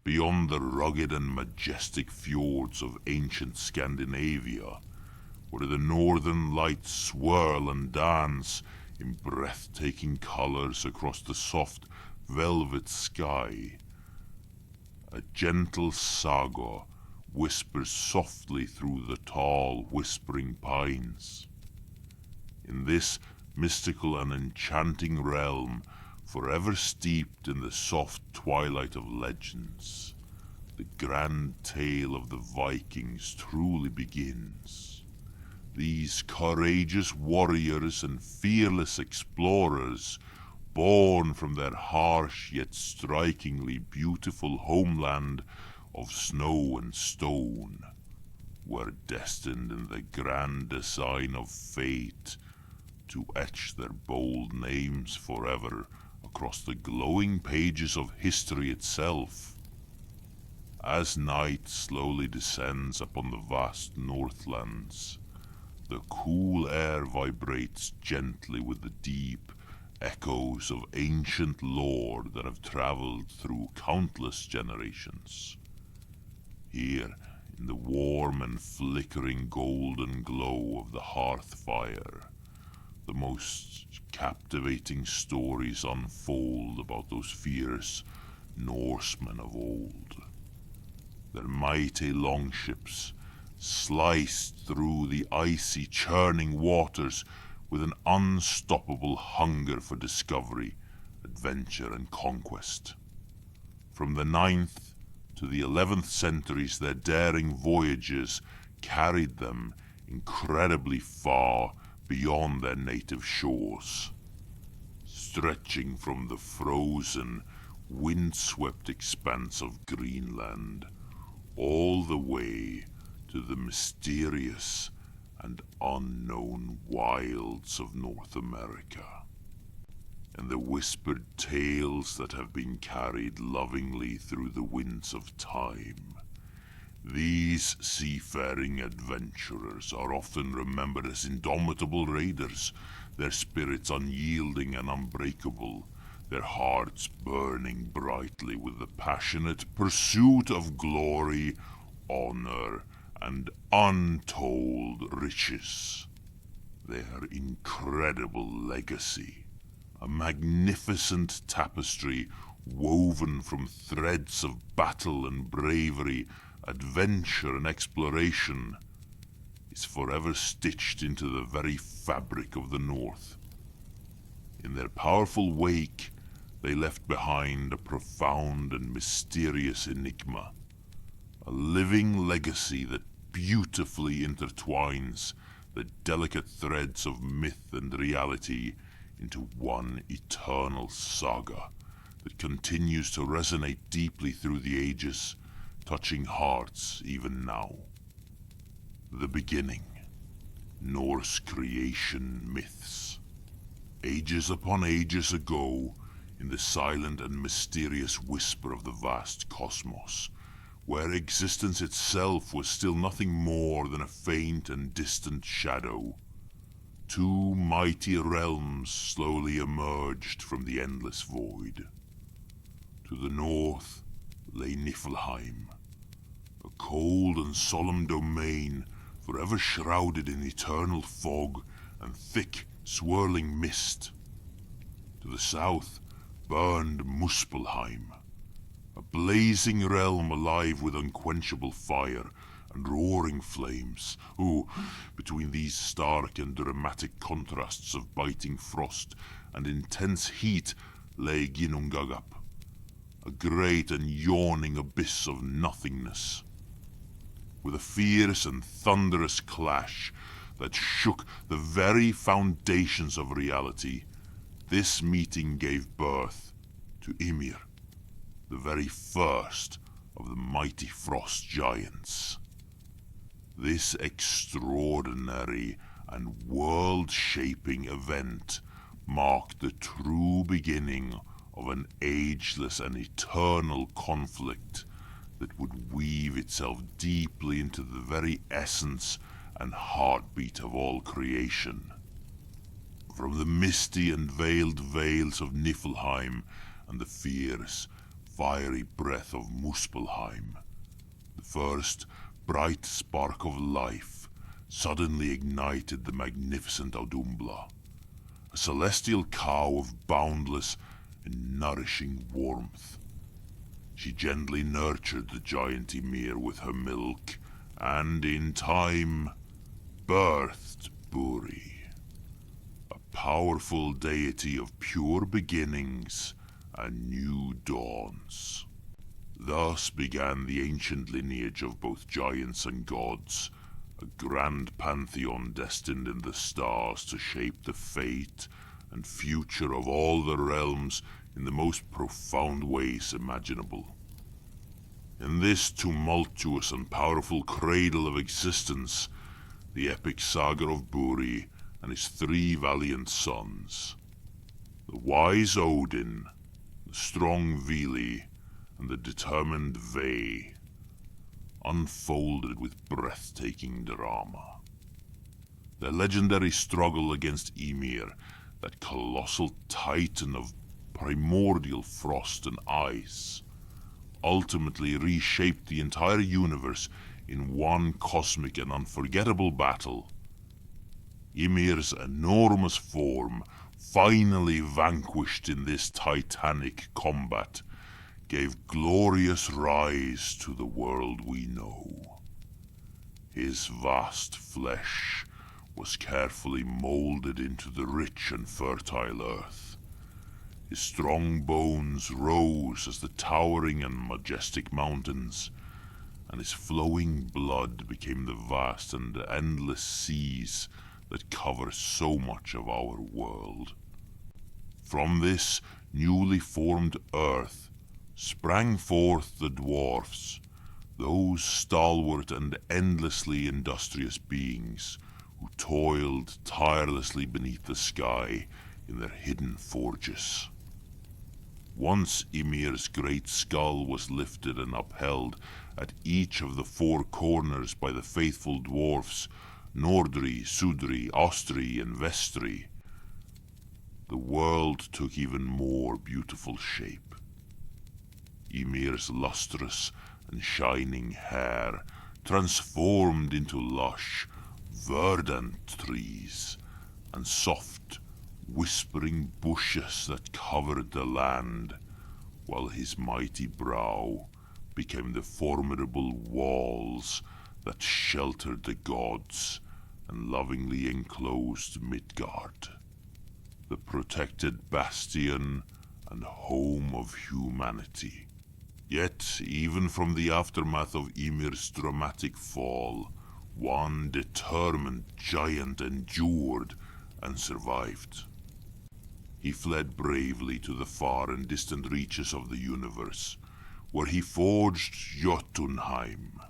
Beyond the rugged and majestic fjords of ancient Scandinavia, where the northern lights swirl and dance in breathtaking colors across the soft velvet sky, a gentle saga whispers softly through the tall, whispering pines. In this mystical and enchanting realm, forever steeped in the soft twilight of legends, the grand tale of the Vikings truly begins. These courageous warriors and fearless explorers, born from their harsh yet strikingly beautiful homeland of snow and stone, were destined in the grand design of fate to etch their bold names forever across the glowing pages of history itself. As night slowly descends upon the vast Northlands, the cool air vibrates gently with the deep echoes of ancient lore that have traveled through countless generations. Here, in the warm and flickering golden glow of the hearth fire, the most captivating stories unfold about those fierce Norsemen of old. Their mighty longships sliced through the icy, churning waters with an unstoppable hunger for discovery, adventure, and conquest. From the 9th to the 11th centuries, their daring voyages carried them incredibly far beyond their native shores, stretching from the frozen, windswept expanse of Greenland all the way to the mysterious and unknown wilds of North America, and the whispered tales that have been carried lovingly through the winds of time. These seafaring adventurers are often remembered as indomitable raiders, their spirits unyielding and unbreakable, their hearts burning brightly with the passionate pursuit of glory, honor, and untold riches. Their incredible legacy, a magnificent tapestry woven from threads of battle and bravery, adventure and exploration, is forever stitched into the very fabric of the North. In their powerful wake, they left behind a profound and mysterious enigma, a living legacy that beautifully intertwines the delicate threads of myth and reality into one eternal saga that continues to resonate deeply through the ages, touching hearts even now. The beginning. Norse creation myths. Ages upon ages ago, in the silent and mysterious whisper of the vast cosmos, where existence itself was still nothing more than a faint and distant shadow, two mighty realms slowly emerged from the endless void. To the north lay Niflheim, a cold and solemn domain forever shrouded in eternal fog and thick, swirling mist. To the south burned Muspelheim, a blazing realm alive with unquenchable fire and roaring flames, who, between these stark and dramatic contrasts of biting frost and intense heat, lay Ginnungagap, a great and yawning abyss of nothingness. With a fierce and thunderous clash that shook the very foundations of reality, this meeting gave birth to Ymir, the very first of the mighty frost giants. This extraordinary and world-shaping event marked the true beginning of an ageless and eternal conflict that would weave itself deeply into the very essence and heartbeat of all creation. From the misty and veiled vales of Niflheim and the fierce, fiery breath of Muspelheim. The first bright spark of life suddenly ignited the magnificent Audumbla, a celestial cow of boundless and nourishing warmth. She gently nurtured the giant Ymir with her milk, and in time birthed Buri, a powerful deity of pure beginnings and new dawns. Thus began the ancient lineage of both giants and gods, a grand pantheon destined in the stars to shape the fate and future of all the realms in the most profound ways imaginable. In this tumultuous and powerful cradle of existence, the epic saga of Buri and his 3 valiant sons, the wise Odin, the strong Vili, and the determined Ve, unfolded with breathtaking drama. Their legendary struggle against Ymir, that colossal titan of primordial frost and ice, ultimately reshaped the entire universe in one cosmic and unforgettable battle. Ymir's enormous form, finally vanquished in this titanic combat, gave glorious rise to the world we know. His vast flesh was carefully molded into the rich and fertile earth. His strong bones rose as the towering and majestic mountains, and his flowing blood became the vast and endless seas that cover so much of our world. From this newly formed earth sprang forth the dwarfs, those stalwart and endlessly industrious beings who toiled tirelessly beneath the sky in their hidden forges. Once Ymir's great skull was lifted and upheld at each of the 4 corners by the faithful dwarfs Nordri, Sudri, Ostri, and Vestri, the world took even more beautiful shape. Ymir's lustrous and shining hair transformed into lush, verdant trees and soft, whispering bushes that covered the land, while his mighty brow became the formidable walls that sheltered the gods and lovingly enclosed Midgard, the protected bastion and home of humanity. Yet, even from the aftermath of Ymir's dramatic fall, one determined giant endured and survived. He fled bravely to the far and distant reaches of the universe, where he forged Jotunheim,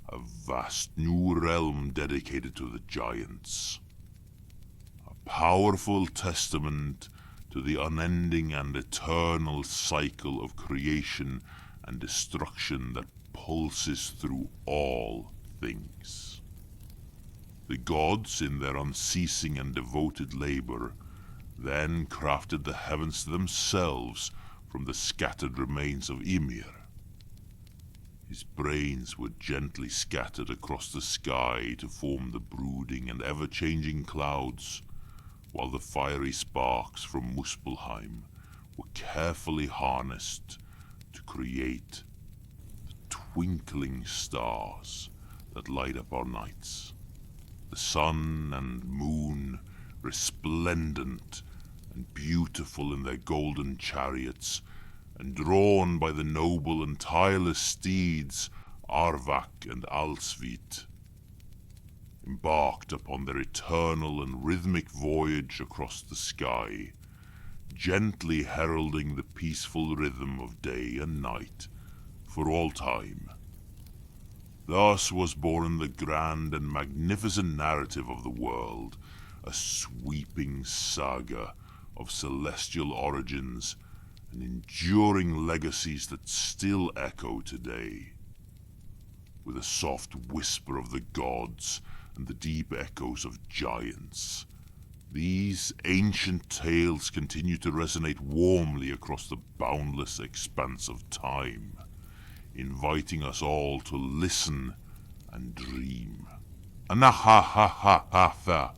a vast new realm dedicated to the giants. A powerful testament to the unending and eternal cycle of creation and destruction that pulses through all things. The gods, in their unceasing and devoted labor, then crafted the heavens themselves from the scattered remains of Ymir. His brains were gently scattered across the sky to form the brooding and ever-changing clouds, while the fiery sparks from Muspelheim were carefully harnessed to create the twinkling stars that light up our nights. The sun and moon, resplendent and beautiful in their golden chariots, and drawn by the noble and tireless steeds Arvak and Alsvit, embarked upon their eternal and rhythmic voyage across the sky, gently heralding the peaceful rhythm of day and night for all time. Thus was born the grand and magnificent narrative of the world, a sweeping saga of celestial origins and enduring legacies that still echo today. With a soft whisper of the gods and the deep echoes of giants, These ancient tales continue to resonate warmly across the boundless expanse of time, inviting us all to listen and dream. Anaha-ha-ha-ha-tha,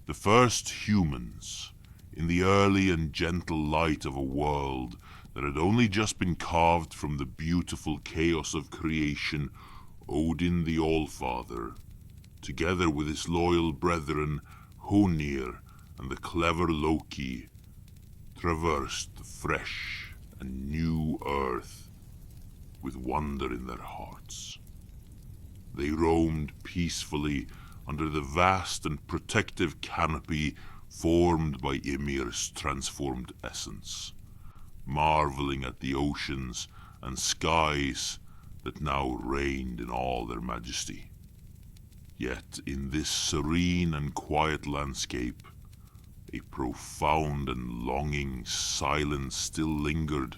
the first humans, in the early and gentle light of a world that had only just been carved from the beautiful chaos of creation, Odin the Allfather, together with his loyal brethren Mjölnir and the clever Loki, traversed the fresh and new earth with wonder in their hearts. They roamed peacefully under the vast and protective canopy formed by Ymir's transformed essence, marveling at the oceans and skies that now reigned in all their majesty. Yet in this serene and quiet landscape, a profound and longing silence still lingered,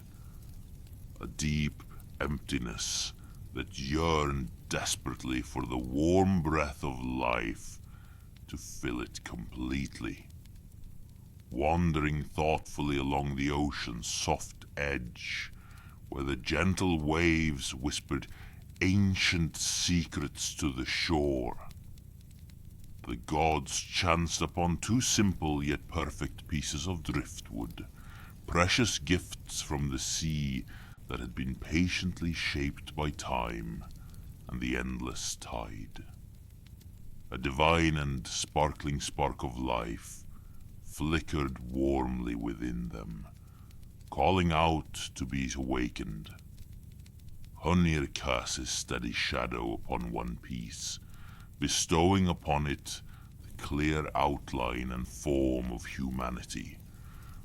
a deep emptiness that yearned desperately for the warm breath of life to fill it completely. Wandering thoughtfully along the ocean's soft edge, where the gentle waves whispered ancient secrets to the shore, the gods chanced upon two simple yet perfect pieces of driftwood, precious gifts from the sea that had been patiently shaped by time and the endless tide. A divine and sparkling spark of life flickered warmly within them, calling out to be awakened. Mjölnir cast his steady shadow upon one piece, bestowing upon it the clear outline and form of humanity,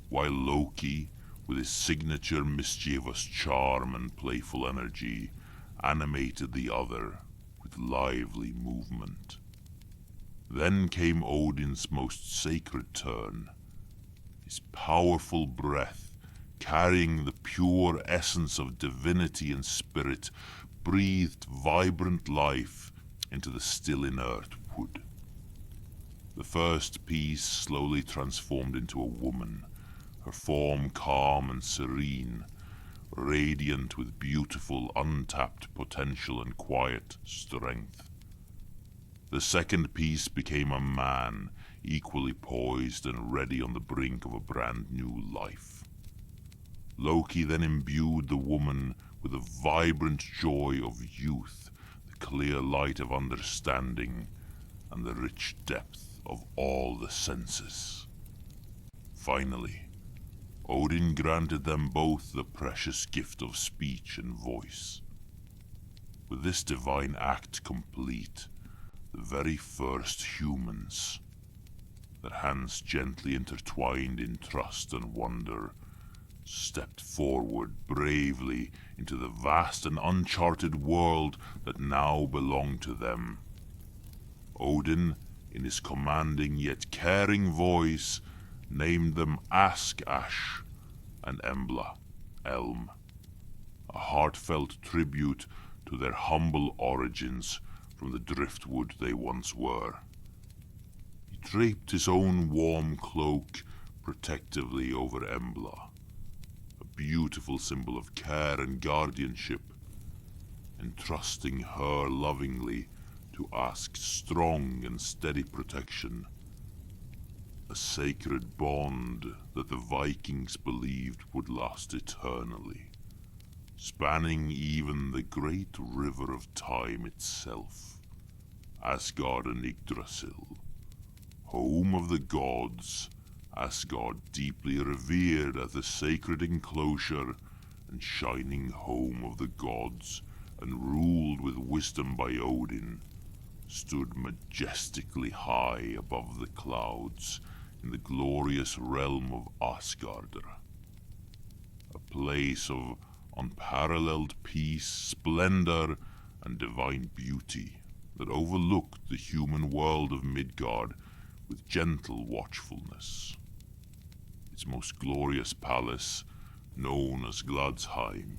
while Loki, with his signature mischievous charm and playful energy, animated the other with lively movement. Then came Odin's most sacred turn, his powerful breath, carrying the pure essence of divinity and spirit, breathed vibrant life into the still inert wood. The first piece slowly transformed into a woman, her form calm and serene, radiant with beautiful untapped potential and quiet strength. The second piece became a man, equally poised and ready on the brink of a brand new life. Loki then imbued the woman with the vibrant joy of youth, the clear light of understanding, and the rich depth of all the senses. Finally, Odin granted them both the precious gift of speech and voice. With this divine act complete, the very first humans, their hands gently intertwined in trust and wonder, stepped forward bravely into the vast and uncharted world that now belonged to them. Odin, in his commanding yet caring voice, named them Ask and Embla, Elm, a heartfelt tribute to their humble origins from the driftwood they once were. He draped his own warm cloak protectively over Embla, a beautiful symbol of care and guardianship, entrusting her lovingly to Ask's strong and steady protection, a sacred bond that the Vikings believed would last eternally, spanning even the great river of time itself, Asgard and Yggdrasil, home of the gods. Asgard, deeply revered as the sacred enclosure and shining home of the gods, and ruled with wisdom by Odin, stood majestically high above the clouds in the glorious realm of Asgard, a place of unparalleled peace, splendor, and divine beauty that overlooked the human world of Midgard with gentle watchfulness. Its most glorious palace, known as Gladsheim,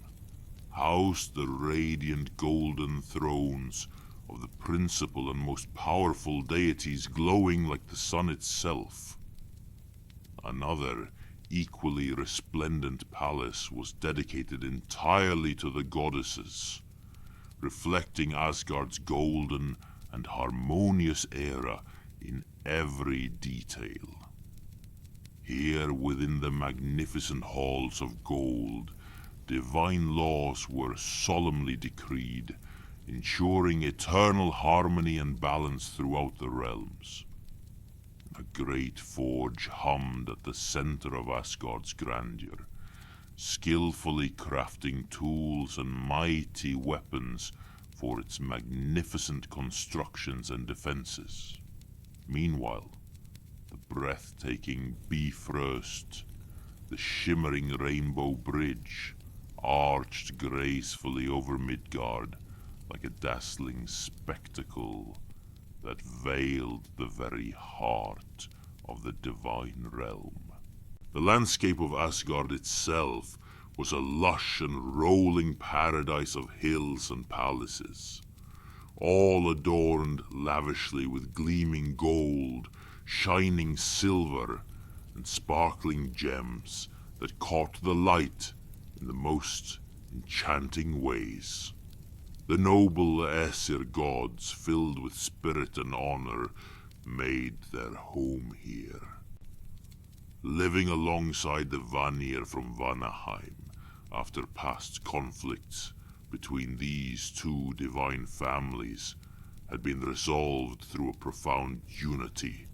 housed the radiant golden thrones of the principal and most powerful deities, glowing like the sun itself. Another, equally resplendent palace was dedicated entirely to the goddesses, reflecting Asgard's golden and harmonious era in every detail. Here within the magnificent halls of gold, divine laws were solemnly decreed, ensuring eternal harmony and balance throughout the realms. A great forge hummed at the center of Asgard's grandeur, skillfully crafting tools and mighty weapons for its magnificent constructions and defenses. Meanwhile, the breathtaking Bifrost, the shimmering rainbow bridge, arched gracefully over Midgard like a dazzling spectacle that veiled the very heart of the divine realm. The landscape of Asgard itself was a lush and rolling paradise of hills and palaces, all adorned lavishly with gleaming gold, shining silver, and sparkling gems that caught the light in the most enchanting ways. The noble Aesir gods, filled with spirit and honor, made their home here. Living alongside the Vanir from Vanaheim, after past conflicts between these two divine families had been resolved through a profound unity,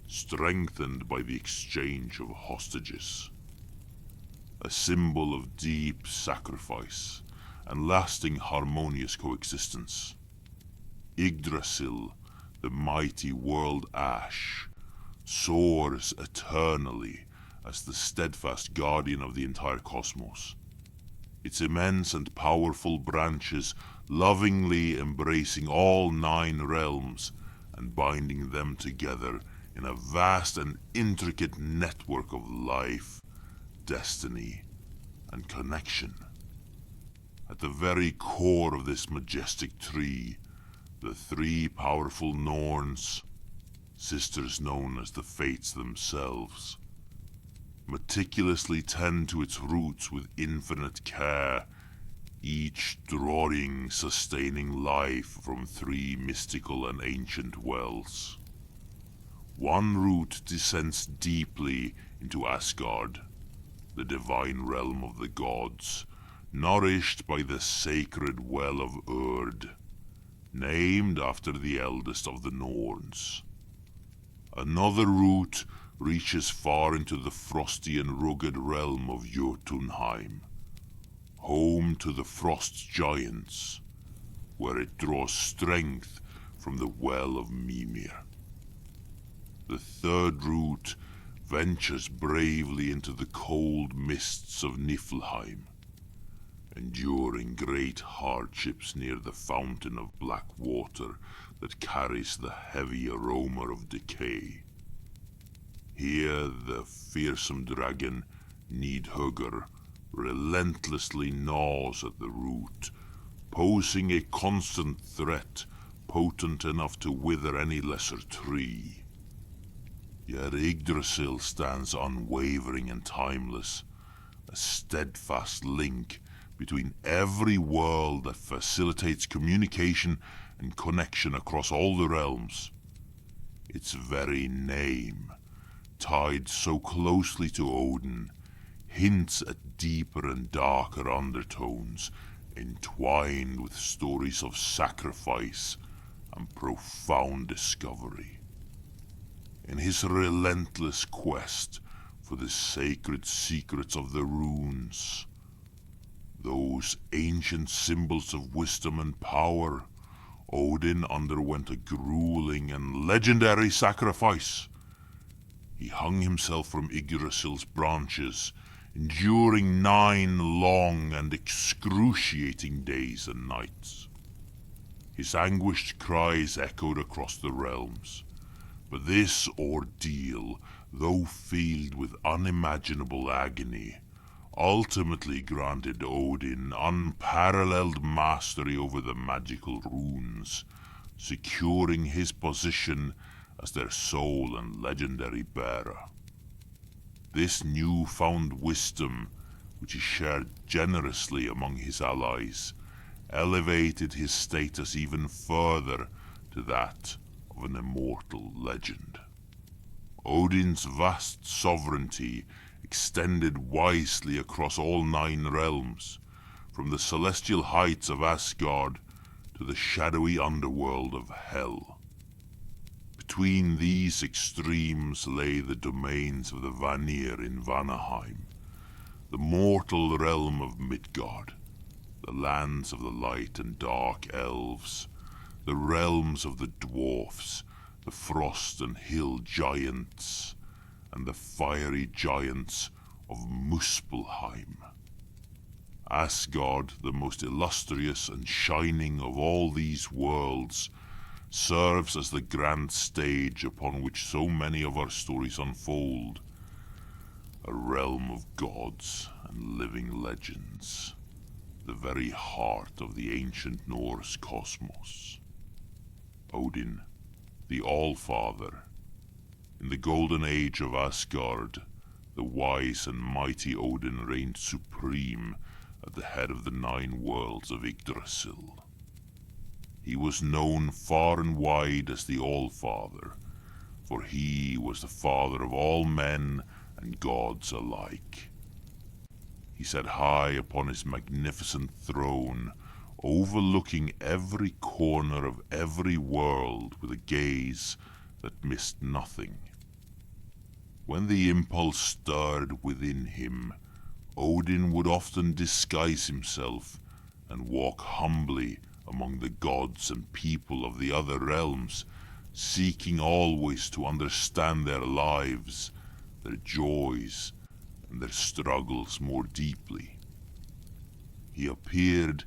strengthened by the exchange of hostages. A symbol of deep sacrifice and lasting harmonious coexistence. Yggdrasil, the mighty world ash, soars eternally as the steadfast guardian of the entire cosmos, its immense and powerful branches lovingly embracing all 9 realms and binding them together in a vast and intricate network of life, destiny, and connection. At the very core of this majestic tree, the 3 powerful Norns, sisters known as the Fates themselves, meticulously tend to its roots with infinite care, each drawing sustaining life from 3 mystical and ancient wells. One root descends deeply into Asgard, the divine realm of the gods, nourished by the sacred well of Urd, named after the eldest of the Norns. Another root reaches far into the frosty and rugged realm of Jotunheim, home to the frost giants, where it draws strength from the well of Mimir. The third root ventures bravely into the cold mists of Niflheim, enduring great hardships near the fountain of black water that carries the heavy aroma of decay. Here the fearsome dragon Nidhugger relentlessly gnaws at the root, posing a constant threat potent enough to wither any lesser tree. Yet Yggdrasil stands unwavering and timeless, a steadfast link between every world that facilitates communication and connection across all the realms. Its very name, tied so closely to Odin, hints at deeper and darker undertones, entwined with stories of sacrifice and profound discovery. In his relentless quest for the sacred secrets of the runes, those ancient symbols of wisdom and power, Odin underwent a grueling and legendary sacrifice. He hung himself from Yggdrasil's branches, enduring 9 long and excruciating days and nights. His anguished cries echoed across the realms, but this ordeal, though filled with unimaginable agony, ultimately granted Odin unparalleled mastery over the magical runes, securing his position as their sole and legendary bearer. This newfound wisdom, which he shared generously among his allies, elevated his status even further to that of an immortal legend. Odin's vast sovereignty extended wisely across all 9 realms, from the celestial heights of Asgard to the shadowy underworld of Hel. Between these extremes lay the domains of the Vanir in Vanaheim, the mortal realm of Midgard, the lands of the light and dark elves, the realms of the dwarfs, the frost and hill giants, and the fiery giants of Muspelheim. Asgard, the most illustrious and shining of all these worlds, serves as the grand stage upon which so many of our stories unfold, a realm of gods and living legends, the very heart of the ancient Norse cosmos. Odin, the Allfather. In the golden age of Asgard, the wise and mighty Odin reigned supreme at the head of the 9 worlds of Yggdrasil. He was known far and wide as the Allfather, for he was the father of all men and gods alike. He sat high upon his magnificent throne, overlooking every corner of every world with a gaze that missed nothing. When the impulse stirred within him, Odin would often disguise himself and walk humbly among the gods and people of the other realms, seeking always to understand their lives, their joys, and their struggles more deeply. He appeared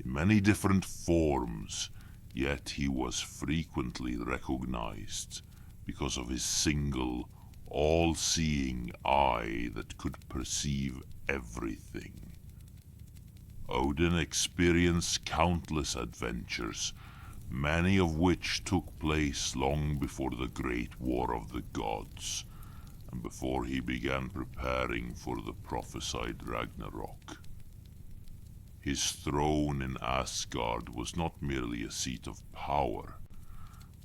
in many different forms, yet he was frequently recognized because of his single, all-seeing eye that could perceive everything. Odin experienced countless adventures, many of which took place long before the Great War of the Gods, and before he began preparing for the prophesied Ragnarok. His throne in Asgard was not merely a seat of power,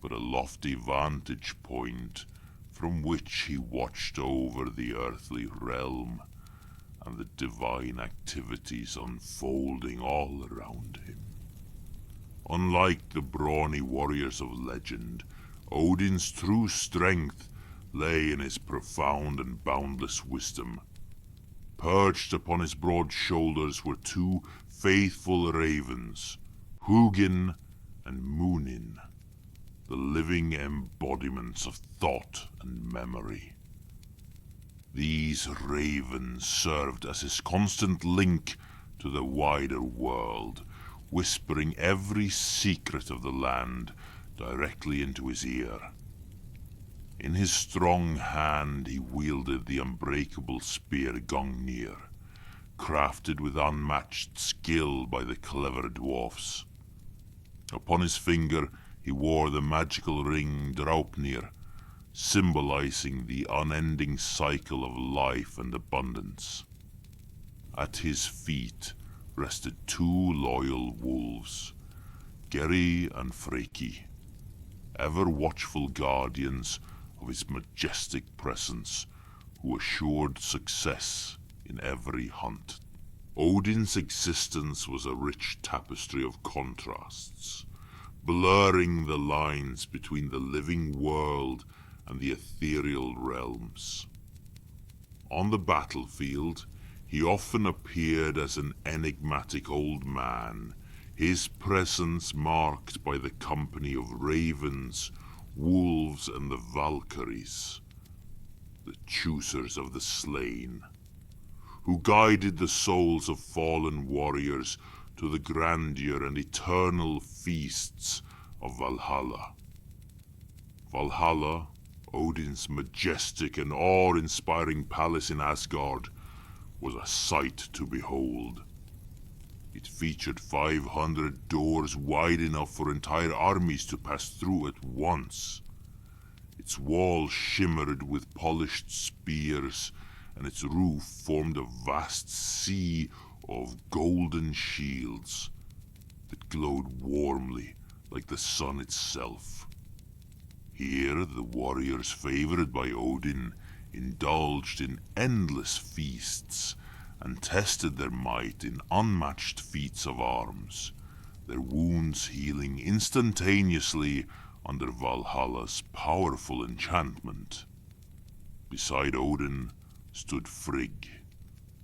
but a lofty vantage point from which he watched over the earthly realm and the divine activities unfolding all around him. Unlike the brawny warriors of legend, Odin's true strength lay in his profound and boundless wisdom. Perched upon his broad shoulders were 2 faithful ravens, Hugin and Munin, the living embodiments of thought and memory. These ravens served as his constant link to the wider world, whispering every secret of the land directly into his ear. In his strong hand he wielded the unbreakable spear Gungnir, crafted with unmatched skill by the clever dwarfs. Upon his finger he wore the magical ring Draupnir, symbolizing the unending cycle of life and abundance. At his feet rested 2 loyal wolves, Geri and Freki, ever watchful guardians of his majestic presence, who assured success in every hunt. Odin's existence was a rich tapestry of contrasts, blurring the lines between the living world and the ethereal realms. On the battlefield, he often appeared as an enigmatic old man, his presence marked by the company of ravens, wolves, and the Valkyries, the choosers of the slain, who guided the souls of fallen warriors to the grandeur and eternal feasts of Valhalla. Valhalla, Odin's majestic and awe-inspiring palace in Asgard, was a sight to behold. It featured 500 doors wide enough for entire armies to pass through at once. Its walls shimmered with polished spears and its roof formed a vast sea of golden shields that glowed warmly like the sun itself. Here the warriors favored by Odin indulged in endless feasts and tested their might in unmatched feats of arms, their wounds healing instantaneously under Valhalla's powerful enchantment. Beside Odin stood Frigg,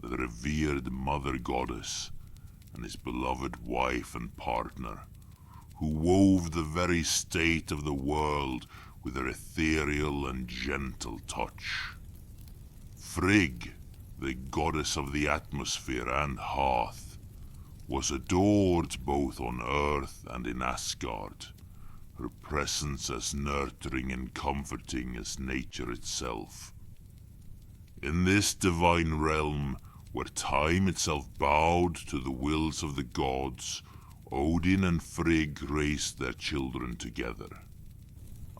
the revered mother goddess, and his beloved wife and partner, who wove the very state of the world with her ethereal and gentle touch. Frigg, the goddess of the atmosphere and hearth, was adored both on earth and in Asgard, her presence as nurturing and comforting as nature itself. In this divine realm, where time itself bowed to the wills of the gods, Odin and Frigg raised their children together.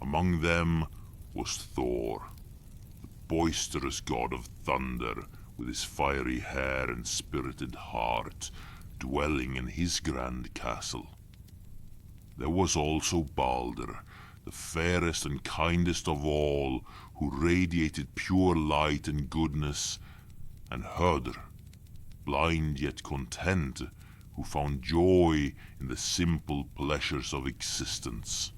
Among them was Thor, the boisterous god of thunder, with his fiery hair and spirited heart, dwelling in his grand castle. There was also Baldr, the fairest and kindest of all, who radiated pure light and goodness, and Hödr, blind yet content, who found joy in the simple pleasures of existence.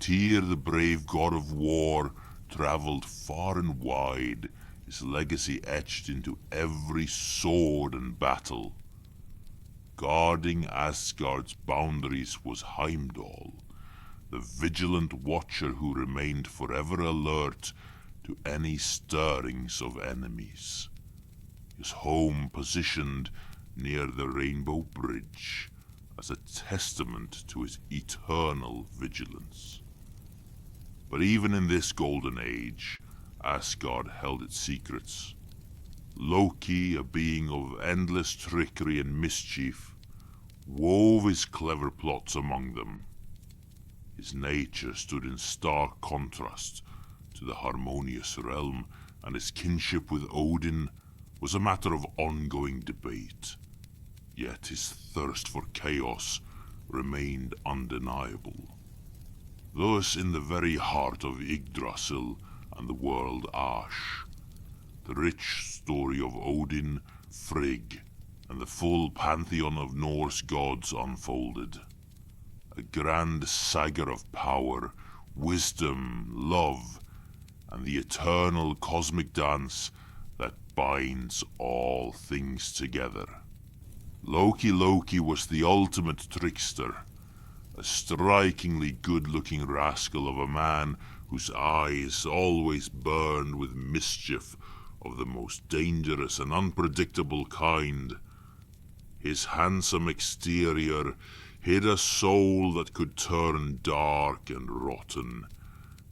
Tyr, the brave god of war, traveled far and wide, his legacy etched into every sword and battle. Guarding Asgard's boundaries was Heimdall, the vigilant watcher who remained forever alert to any stirrings of enemies. His home positioned near the Rainbow Bridge as a testament to his eternal vigilance. But even in this golden age, Asgard held its secrets. Loki, a being of endless trickery and mischief, wove his clever plots among them. His nature stood in stark contrast to the harmonious realm, and his kinship with Odin was a matter of ongoing debate. Yet his thirst for chaos remained undeniable. Thus, in the very heart of Yggdrasil and the world Ash, the rich story of Odin, Frigg, and the full pantheon of Norse gods unfolded. A grand saga of power, wisdom, love, and the eternal cosmic dance that binds all things together. Loki was the ultimate trickster, a strikingly good-looking rascal of a man whose eyes always burned with mischief of the most dangerous and unpredictable kind. His handsome exterior hid a soul that could turn dark and rotten,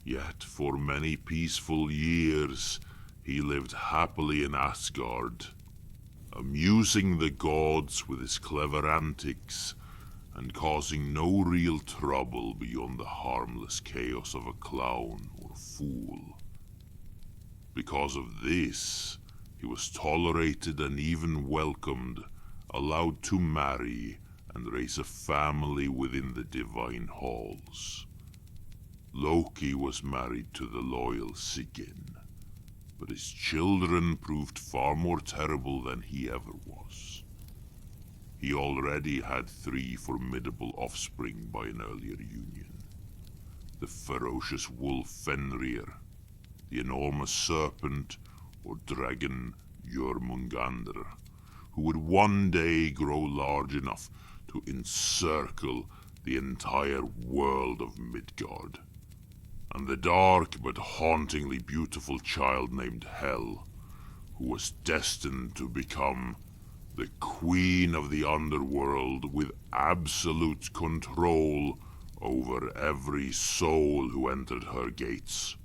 yet for many peaceful years he lived happily in Asgard, amusing the gods with his clever antics and causing no real trouble beyond the harmless chaos of a clown or fool. Because of this, he was tolerated and even welcomed, allowed to marry and raise a family within the divine halls. Loki was married to the loyal Sigyn, but his children proved far more terrible than he ever was. He already had 3 formidable offspring by an earlier union: the ferocious wolf Fenrir, the enormous serpent or dragon Jörmungandr, who would one day grow large enough to encircle the entire world of Midgard, and the dark but hauntingly beautiful child named Hel, who was destined to become the queen of the underworld with absolute control over every soul who entered her gates.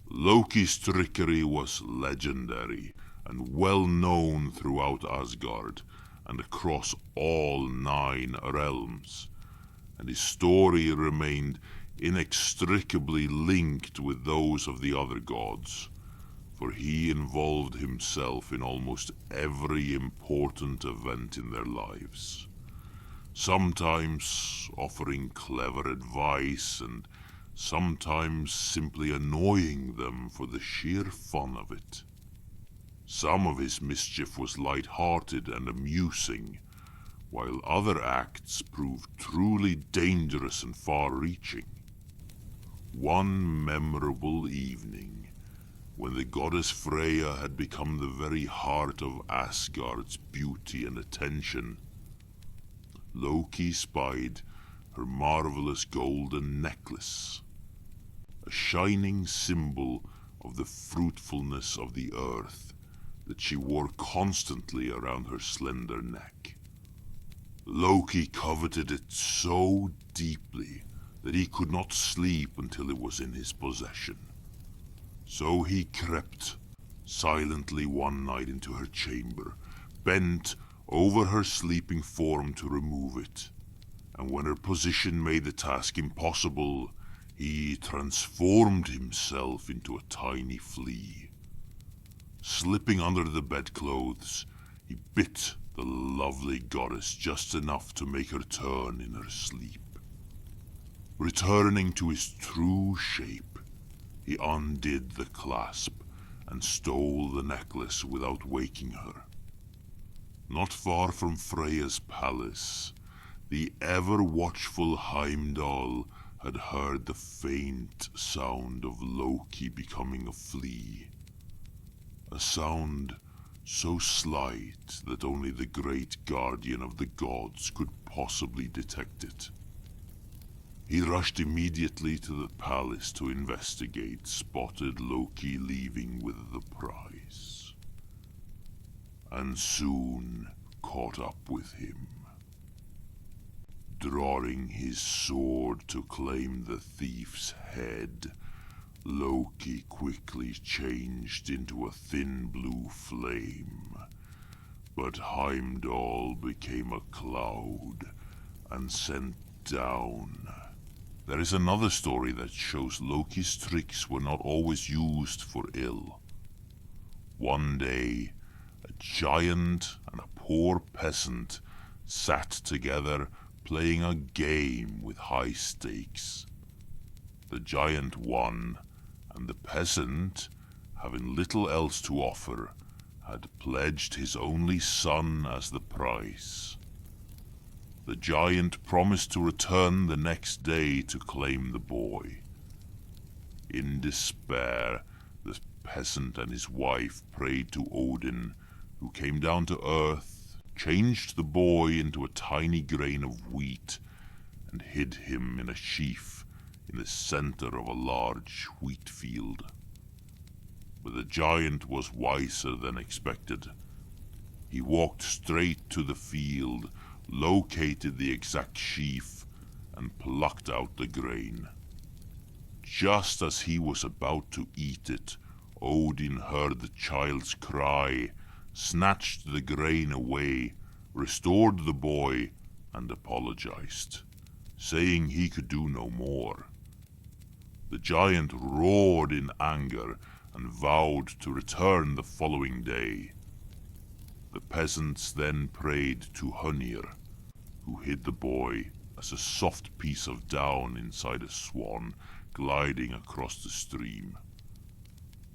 Loki's trickery was legendary and well known throughout Asgard and across all 9 realms, and his story remained inextricably linked with those of the other gods, for he involved himself in almost every important event in their lives, sometimes offering clever advice and sometimes simply annoying them for the sheer fun of it. Some of his mischief was light-hearted and amusing, while other acts proved truly dangerous and far-reaching. One memorable evening, when the goddess Freya had become the very heart of Asgard's beauty and attention, Loki spied her marvelous golden necklace, a shining symbol of the fruitfulness of the earth that she wore constantly around her slender neck. Loki coveted it so deeply that he could not sleep until it was in his possession. So he crept silently one night into her chamber, bent over her sleeping form to remove it, and when her position made the task impossible, he transformed himself into a tiny flea. Slipping under the bedclothes, he bit the lovely goddess just enough to make her turn in her sleep. Returning to his true shape, he undid the clasp and stole the necklace without waking her. Not far from Freya's palace, the ever-watchful Heimdall had heard the faint sound of Loki becoming a flea. A sound so slight that only the great guardian of the gods could possibly detect it. He rushed immediately to the palace to investigate, spotted Loki leaving with the prize, and soon caught up with him. Drawing his sword to claim the thief's head, Loki quickly changed into a thin blue flame, but Heimdall became a cloud and sent down. There is another story that shows Loki's tricks were not always used for ill. One day, a giant and a poor peasant sat together playing a game with high stakes. The giant won, and the peasant, having little else to offer, had pledged his only son as the prize. The giant promised to return the next day to claim the boy. In despair, the peasant and his wife prayed to Odin, who came down to earth, changed the boy into a tiny grain of wheat, and hid him in a sheaf in the center of a large wheat field. But the giant was wiser than expected. He walked straight to the field, located the exact sheaf, and plucked out the grain. Just as he was about to eat it, Odin heard the child's cry, snatched the grain away, restored the boy, and apologized, saying he could do no more. The giant roared in anger and vowed to return the following day. The peasants then prayed to Ymir, who hid the boy as a soft piece of down inside a swan gliding across the stream.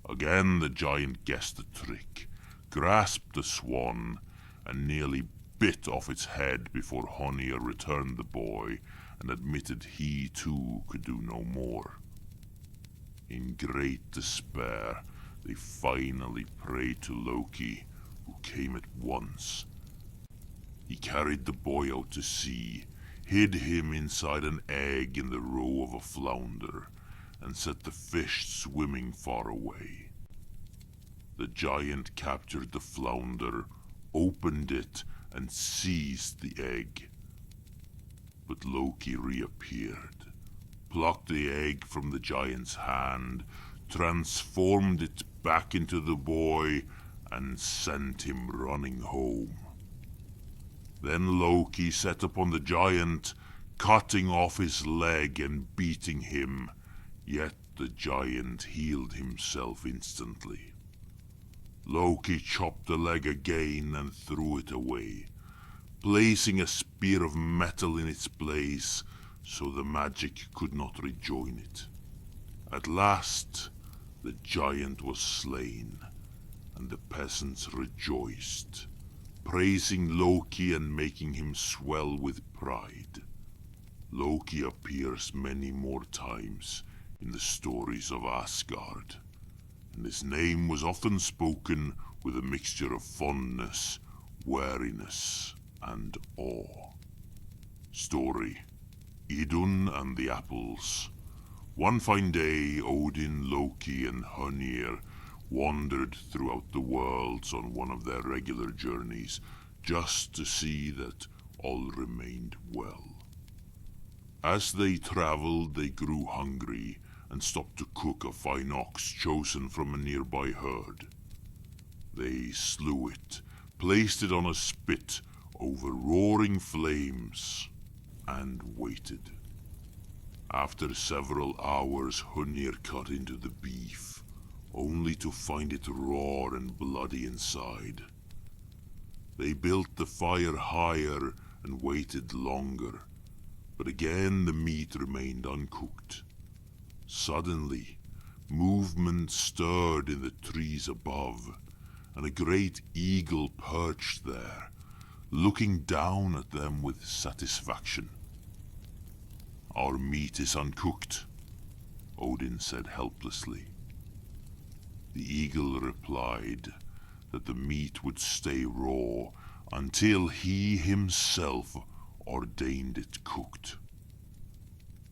Again the giant guessed the trick, grasped the swan, and nearly bit off its head before Ymir returned the boy and admitted he too could do no more. In great despair, they finally prayed to Loki, who came at once. He carried the boy out to sea, hid him inside an egg in the roe of a flounder, and set the fish swimming far away. The giant captured the flounder, opened it, and seized the egg. But Loki reappeared, plucked the egg from the giant's hand, transformed it back into the boy, and sent him running home. Then Loki set upon the giant, cutting off his leg and beating him, yet the giant healed himself instantly. Loki chopped the leg again and threw it away, placing a spear of metal in its place so the magic could not rejoin it. At last, the giant was slain, and the peasants rejoiced, praising Loki and making him swell with pride. Loki appears many more times in the stories of Asgard, and his name was often spoken with a mixture of fondness, wariness, and awe. Story: Idun and the Apples. One fine day, Odin, Loki, and Mjölnir wandered throughout the worlds on one of their regular journeys, just to see that all remained well. As they traveled, they grew hungry and stopped to cook a fine ox chosen from a nearby herd. They slew it, placed it on a spit over roaring flames, and waited. After several hours, Mjölnir cut into the beef, only to find it raw and bloody inside. They built the fire higher and waited longer, but again the meat remained uncooked. Suddenly, movement stirred in the trees above, and a great eagle perched there, looking down at them with satisfaction. "Our meat is uncooked," Odin said helplessly. The eagle replied that the meat would stay raw until he himself ordained it cooked.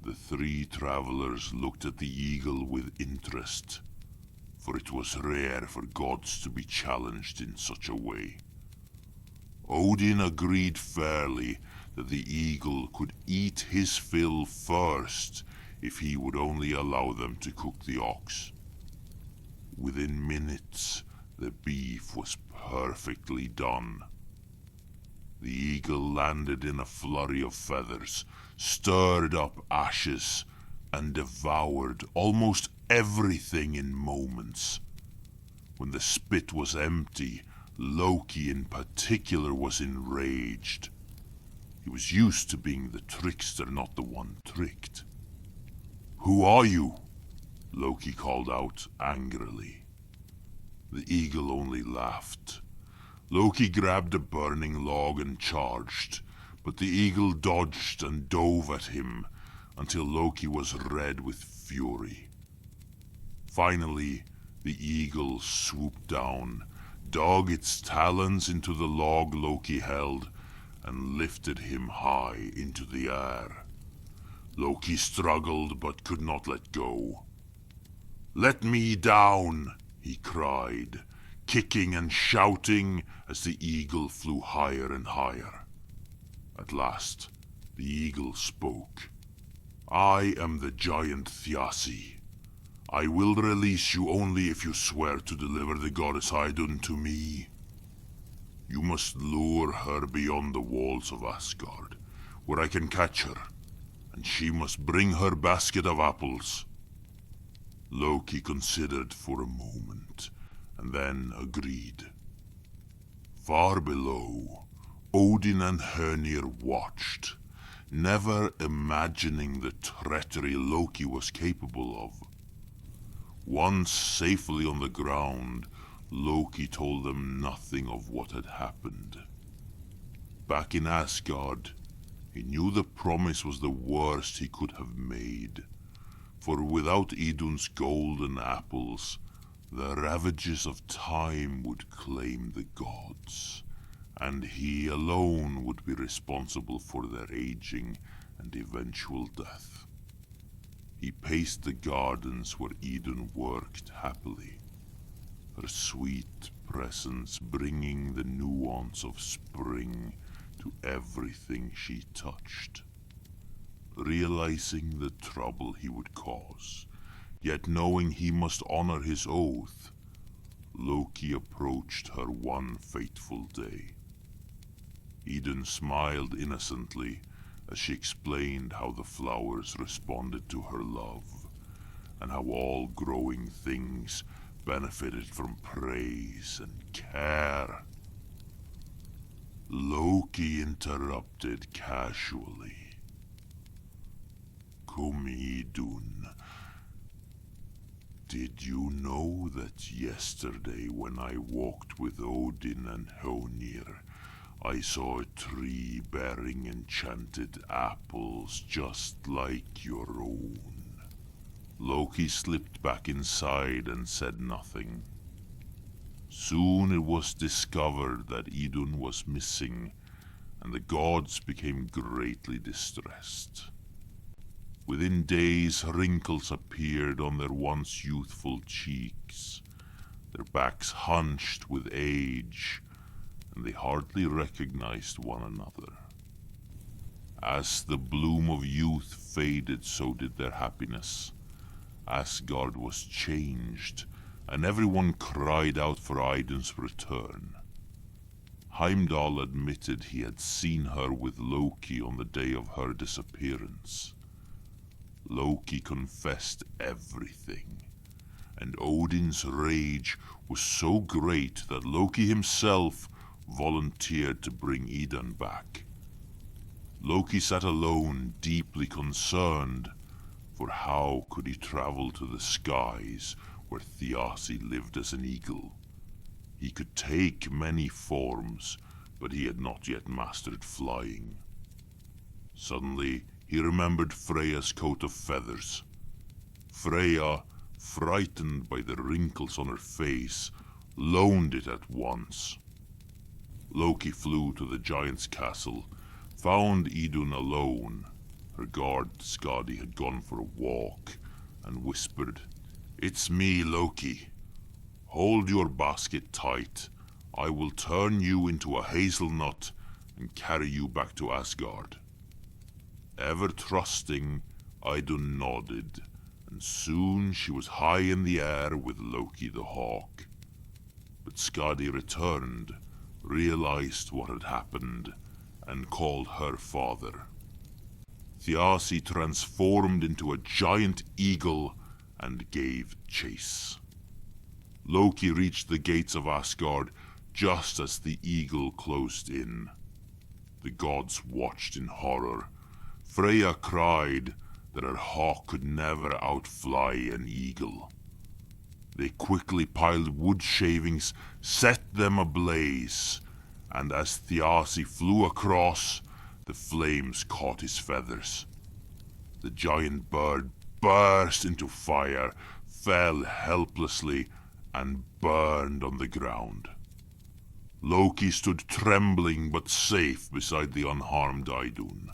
The three travelers looked at the eagle with interest, for it was rare for gods to be challenged in such a way. Odin agreed fairly that the eagle could eat his fill first if he would only allow them to cook the ox. Within minutes, the beef was perfectly done. The eagle landed in a flurry of feathers, stirred up ashes, and devoured almost everything in moments. When the spit was empty, Loki in particular was enraged. He was used to being the trickster, not the one tricked. "Who are you?" Loki called out angrily. The eagle only laughed. Loki grabbed a burning log and charged, but the eagle dodged and dove at him until Loki was red with fury. Finally, the eagle swooped down, dug its talons into the log Loki held, and lifted him high into the air. Loki struggled but could not let go. "Let me down!" he cried, kicking and shouting as the eagle flew higher and higher. At last, the eagle spoke. "I am the giant Thiassi. I will release you only if you swear to deliver the goddess Idun to me. You must lure her beyond the walls of Asgard, where I can catch her, and she must bring her basket of apples." Loki considered for a moment, and then agreed. Far below, Odin and Mjölnir watched, never imagining the treachery Loki was capable of. Once safely on the ground, Loki told them nothing of what had happened. Back in Asgard, he knew the promise was the worst he could have made, for without Idun's golden apples, the ravages of time would claim the gods, and he alone would be responsible for their aging and eventual death. He paced the gardens where Idun worked happily, her sweet presence bringing the nuance of spring to everything she touched. Realizing the trouble he would cause, yet knowing he must honor his oath, Loki approached her one fateful day. Idun smiled innocently as she explained how the flowers responded to her love, and how all growing things benefited from praise and care. Loki interrupted casually. Come, Idun. Did you know that yesterday when I walked with Odin and Mjölnir, I saw a tree bearing enchanted apples just like your own? Loki slipped back inside and said nothing. Soon it was discovered that Idun was missing, and the gods became greatly distressed. Within days, wrinkles appeared on their once youthful cheeks, their backs hunched with age, and they hardly recognized one another. As the bloom of youth faded, so did their happiness. Asgard was changed, and everyone cried out for Idun's return. Heimdall admitted he had seen her with Loki on the day of her disappearance. Loki confessed everything, and Odin's rage was so great that Loki himself volunteered to bring Idun back. Loki sat alone, deeply concerned, for how could he travel to the skies where Thiassi lived as an eagle? He could take many forms, but he had not yet mastered flying. Suddenly, he remembered Freya's coat of feathers. Freya, frightened by the wrinkles on her face, loaned it at once. Loki flew to the giant's castle, found Idun alone. Her guard, Skadi, had gone for a walk, and whispered, "It's me, Loki. Hold your basket tight. I will turn you into a hazelnut and carry you back to Asgard." Ever trusting, Idun nodded, and soon she was high in the air with Loki the hawk. But Skadi returned, realized what had happened, and called her father. Thiassi transformed into a giant eagle and gave chase. Loki reached the gates of Asgard just as the eagle closed in. The gods watched in horror. Freya cried that her hawk could never outfly an eagle. They quickly piled wood shavings, set them ablaze, and as Thiassi flew across, the flames caught his feathers. The giant bird burst into fire, fell helplessly, and burned on the ground. Loki stood trembling but safe beside the unharmed Idun.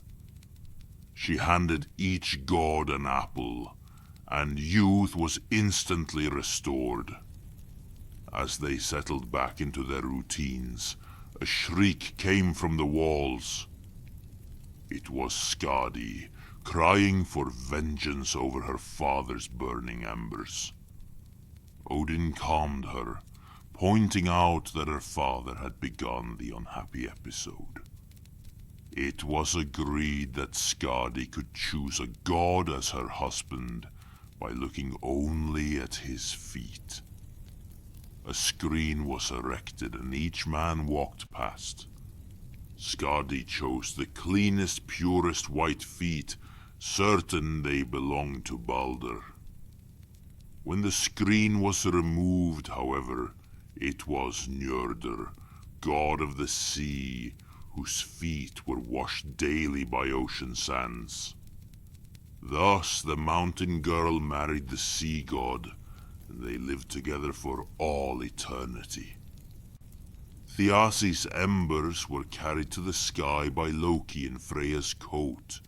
She handed each god an apple, and youth was instantly restored. As they settled back into their routines, a shriek came from the walls. It was Skadi, crying for vengeance over her father's burning embers. Odin calmed her, pointing out that her father had begun the unhappy episode. It was agreed that Skadi could choose a god as her husband by looking only at his feet. A screen was erected and each man walked past. Skadi chose the cleanest, purest white feet, certain they belonged to Baldr. When the screen was removed, however, it was Njörður, god of the sea, whose feet were washed daily by ocean sands. Thus the mountain girl married the sea god, and they lived together for all eternity. Thiassi's embers were carried to the sky by Loki in Freya's coat,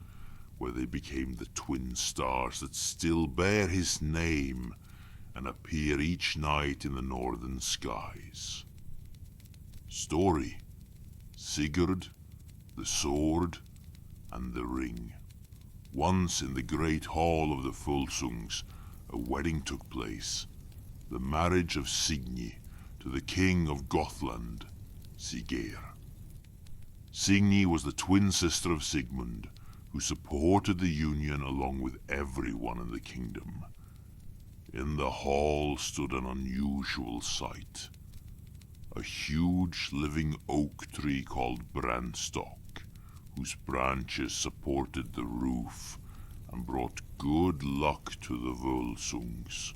where they became the twin stars that still bear his name and appear each night in the northern skies. Story: Sigurd, the sword, and the ring. Once in the great hall of the Volsungs, a wedding took place, the marriage of Signy to the king of Gothland, Siggeir. Signy was the twin sister of Sigmund, who supported the union along with everyone in the kingdom. In the hall stood an unusual sight. A huge living oak tree called Branstock, whose branches supported the roof and brought good luck to the Völsungs,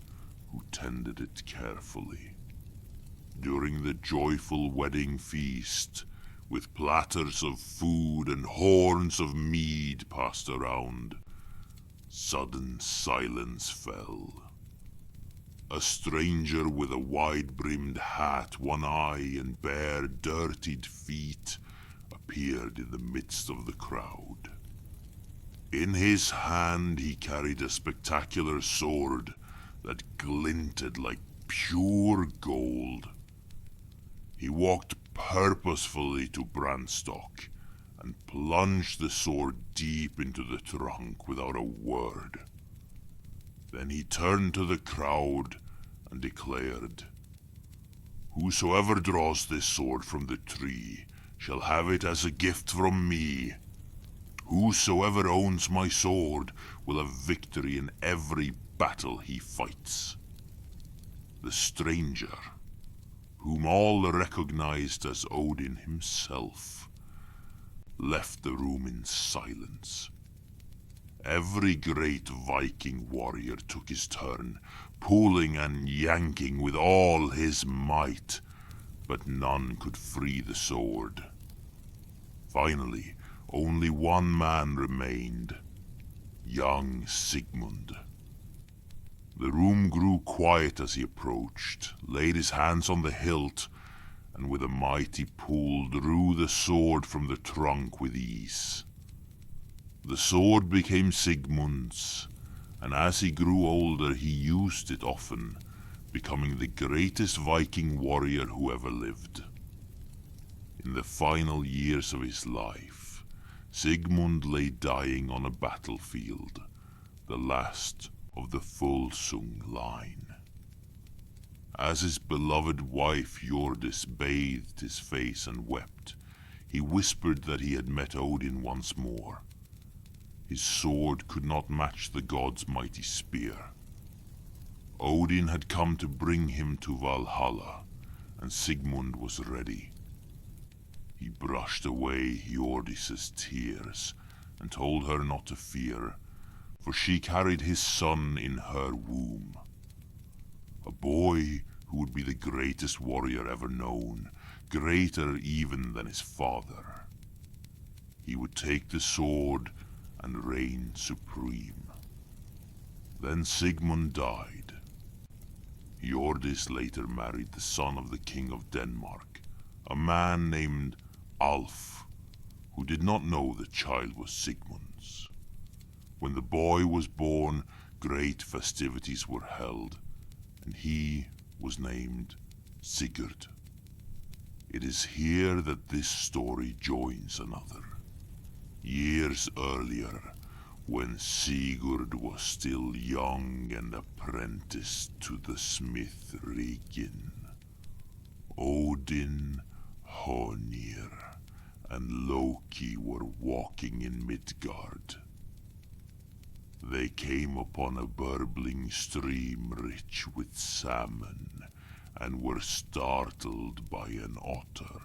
who tended it carefully. During the joyful wedding feast, with platters of food and horns of mead passed around, sudden silence fell. A stranger with a wide-brimmed hat, one eye, and bare, dirtied feet appeared in the midst of the crowd. In his hand he carried a spectacular sword that glinted like pure gold. He walked purposefully to Branstock and plunged the sword deep into the trunk without a word. Then he turned to the crowd and declared, "Whosoever draws this sword from the tree shall have it as a gift from me. Whosoever owns my sword will have victory in every battle he fights." The stranger, whom all recognized as Odin himself, left the room in silence. Every great Viking warrior took his turn, pulling and yanking with all his might, but none could free the sword. Finally, only one man remained, young Sigmund. The room grew quiet as he approached, laid his hands on the hilt, and with a mighty pull drew the sword from the trunk with ease. The sword became Sigmund's, and as he grew older he used it often, becoming the greatest Viking warrior who ever lived. In the final years of his life, Sigmund lay dying on a battlefield, the last of the Völsung line. As his beloved wife Hjordis bathed his face and wept, he whispered that he had met Odin once more. His sword could not match the god's mighty spear. Odin had come to bring him to Valhalla, and Sigmund was ready. He brushed away Hjordis' tears and told her not to fear, for she carried his son in her womb. A boy who would be the greatest warrior ever known, greater even than his father. He would take the sword and reign supreme. Then Sigmund died. Hjordis later married the son of the king of Denmark, a man named Alf, who did not know the child was Sigmund's. When the boy was born, great festivities were held, and he was named Sigurd. It is here that this story joins another. Years earlier, when Sigurd was still young and apprenticed to the smith Regin, Odin, Mjölnir, and Loki were walking in Midgard. They came upon a burbling stream rich with salmon, and were startled by an otter.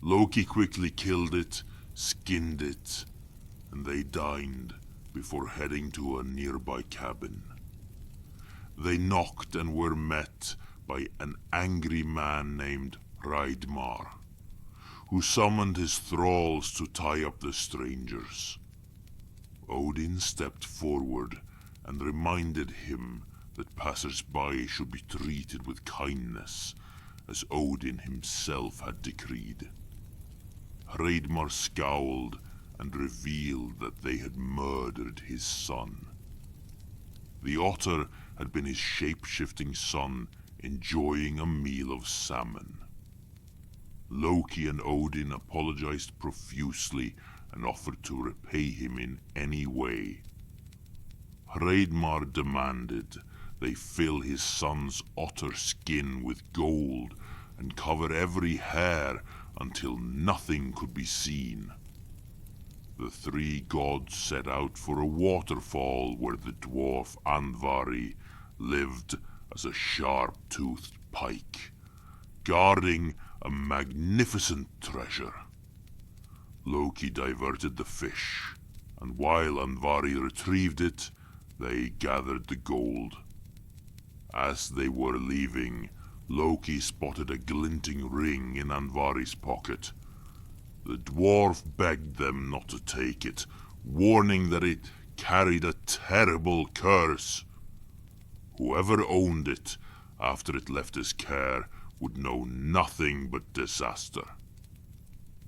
Loki quickly killed it, skinned it, and they dined before heading to a nearby cabin. They knocked and were met by an angry man named Hreidmar, who summoned his thralls to tie up the strangers. Odin stepped forward and reminded him that passers-by should be treated with kindness, as Odin himself had decreed. Hreidmar scowled and revealed that they had murdered his son. The otter had been his shape-shifting son, enjoying a meal of salmon. Loki and Odin apologized profusely and offered to repay him in any way. Hreidmar demanded they fill his son's otter skin with gold and cover every hair until nothing could be seen. The three gods set out for a waterfall where the dwarf Andvari lived as a sharp-toothed pike, guarding a magnificent treasure. Loki diverted the fish, and while Andvari retrieved it, they gathered the gold. As they were leaving, Loki spotted a glinting ring in Andvari's pocket. The dwarf begged them not to take it, warning that it carried a terrible curse. Whoever owned it after it left his care would know nothing but disaster.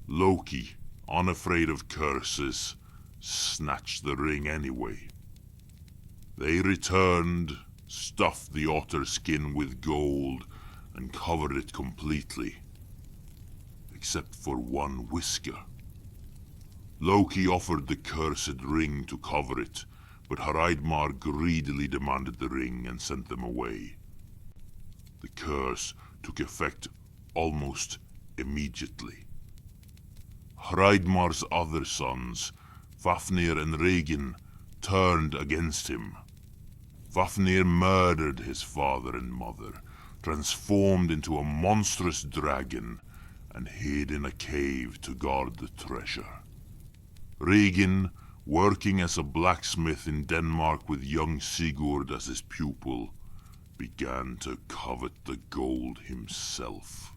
Loki, unafraid of curses, snatched the ring anyway. They returned, stuffed the otter skin with gold, and covered it completely, except for one whisker. Loki offered the cursed ring to cover it, but Hreidmar greedily demanded the ring and sent them away. The curse took effect almost immediately. Hreidmar's other sons, Fafnir and Regin, turned against him. Fafnir murdered his father and mother, transformed into a monstrous dragon, and hid in a cave to guard the treasure. Regin, working as a blacksmith in Denmark with young Sigurd as his pupil, began to covet the gold himself.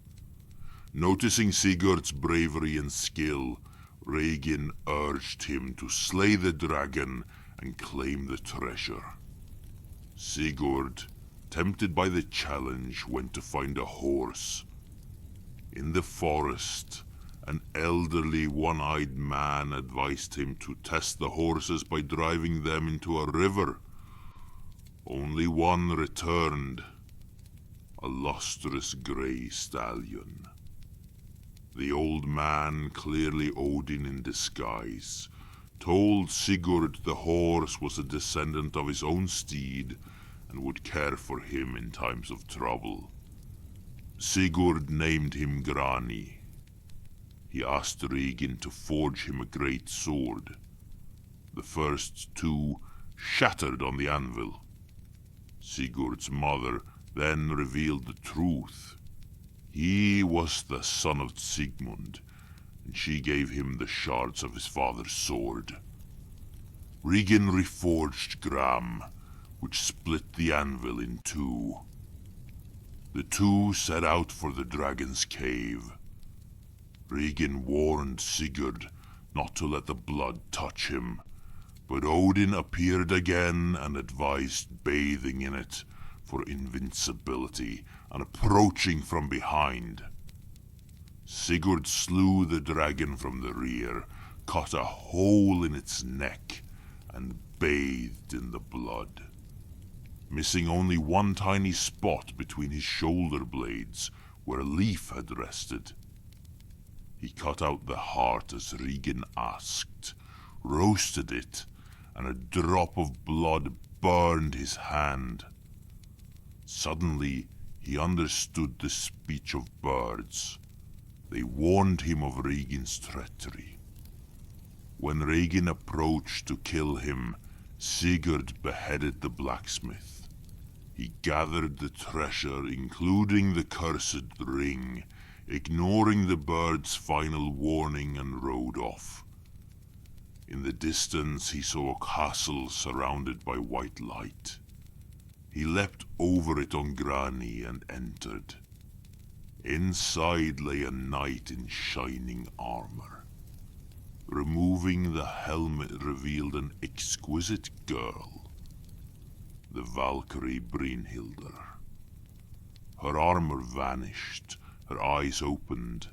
Noticing Sigurd's bravery and skill, Regin urged him to slay the dragon and claim the treasure. Sigurd, tempted by the challenge, went to find a horse. In the forest, an elderly, one-eyed man advised him to test the horses by driving them into a river. Only one returned, a lustrous grey stallion. The old man, clearly Odin in disguise, told Sigurd the horse was a descendant of his own steed and would care for him in times of trouble. Sigurd named him Grani. He asked Regin to forge him a great sword. The first two shattered on the anvil. Sigurd's mother then revealed the truth. He was the son of Sigmund, and she gave him the shards of his father's sword. Regin reforged Gram, which split the anvil in two. The two set out for the dragon's cave. Regin warned Sigurd not to let the blood touch him, but Odin appeared again and advised bathing in it for invincibility and approaching from behind. Sigurd slew the dragon from the rear, cut a hole in its neck, and bathed in the blood. Missing only one tiny spot between his shoulder blades where a leaf had rested. He cut out the heart as Regin asked, roasted it, and a drop of blood burned his hand. Suddenly, he understood the speech of birds. They warned him of Regin's treachery. When Regin approached to kill him, Sigurd beheaded the blacksmith. He gathered the treasure, including the cursed ring, ignoring the bird's final warning, and rode off. In the distance, he saw a castle surrounded by white light. He leapt over it on Grani and entered. Inside lay a knight in shining armor. Removing the helmet revealed an exquisite girl, the Valkyrie Brynhildr. Her armor vanished, her eyes opened,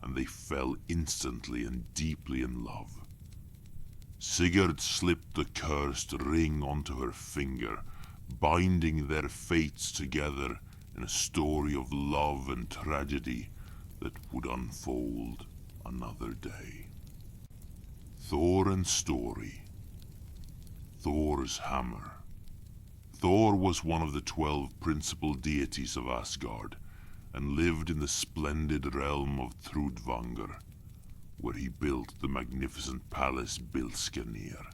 and they fell instantly and deeply in love. Sigurd slipped the cursed ring onto her finger, binding their fates together in a story of love and tragedy that would unfold another day. Thor and story. Thor's hammer. Thor was one of the 12 principal deities of Asgard, and lived in the splendid realm of Thrudvangur, where he built the magnificent palace Bilskirnir.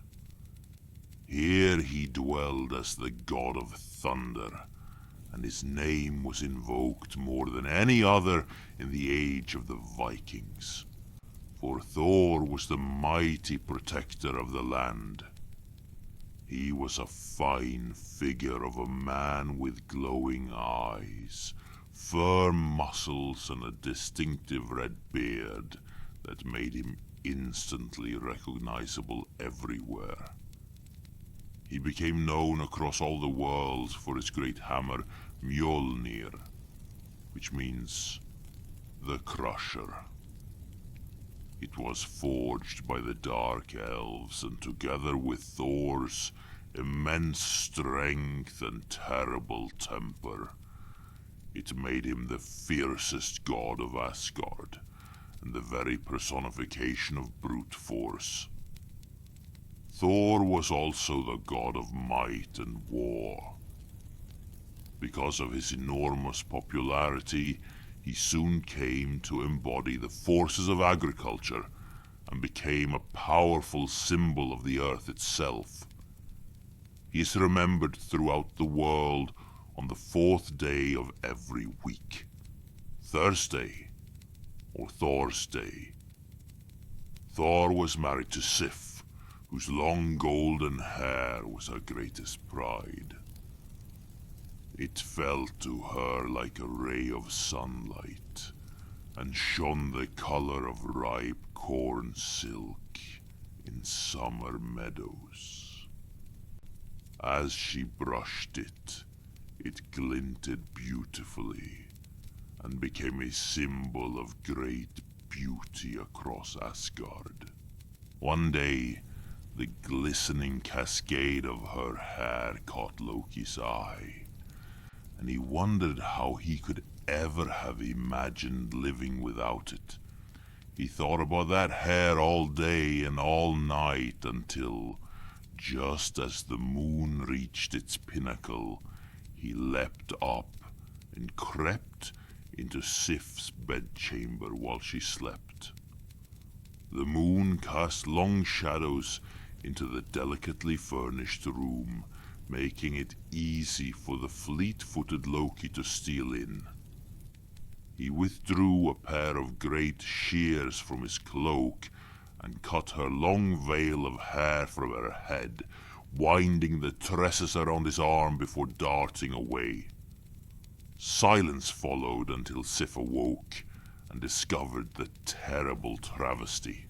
Here he dwelled as the god of thunder, and his name was invoked more than any other in the age of the Vikings. For Thor was the mighty protector of the land. He was a fine figure of a man with glowing eyes, firm muscles, and a distinctive red beard that made him instantly recognizable everywhere. He became known across all the worlds for his great hammer Mjölnir, which means the Crusher. It was forged by the Dark Elves, and together with Thor's immense strength and terrible temper, it made him the fiercest god of Asgard, and the very personification of brute force. Thor was also the god of might and war. Because of his enormous popularity, he soon came to embody the forces of agriculture and became a powerful symbol of the earth itself. He is remembered throughout the world on the 4th day of every week, Thursday or Thor's Day. Thor was married to Sif, whose long golden hair was her greatest pride. It fell to her like a ray of sunlight, and shone the color of ripe corn silk in summer meadows. As she brushed it, it glinted beautifully, and became a symbol of great beauty across Asgard. One day, the glistening cascade of her hair caught Loki's eye, and he wondered how he could ever have imagined living without it. He thought about that hair all day and all night until, just as the moon reached its pinnacle, he leapt up and crept into Sif's bedchamber while she slept. The moon cast long shadows into the delicately furnished room, making it easy for the fleet-footed Loki to steal in. He withdrew a pair of great shears from his cloak and cut her long veil of hair from her head, winding the tresses around his arm before darting away. Silence followed until Sif awoke and discovered the terrible travesty.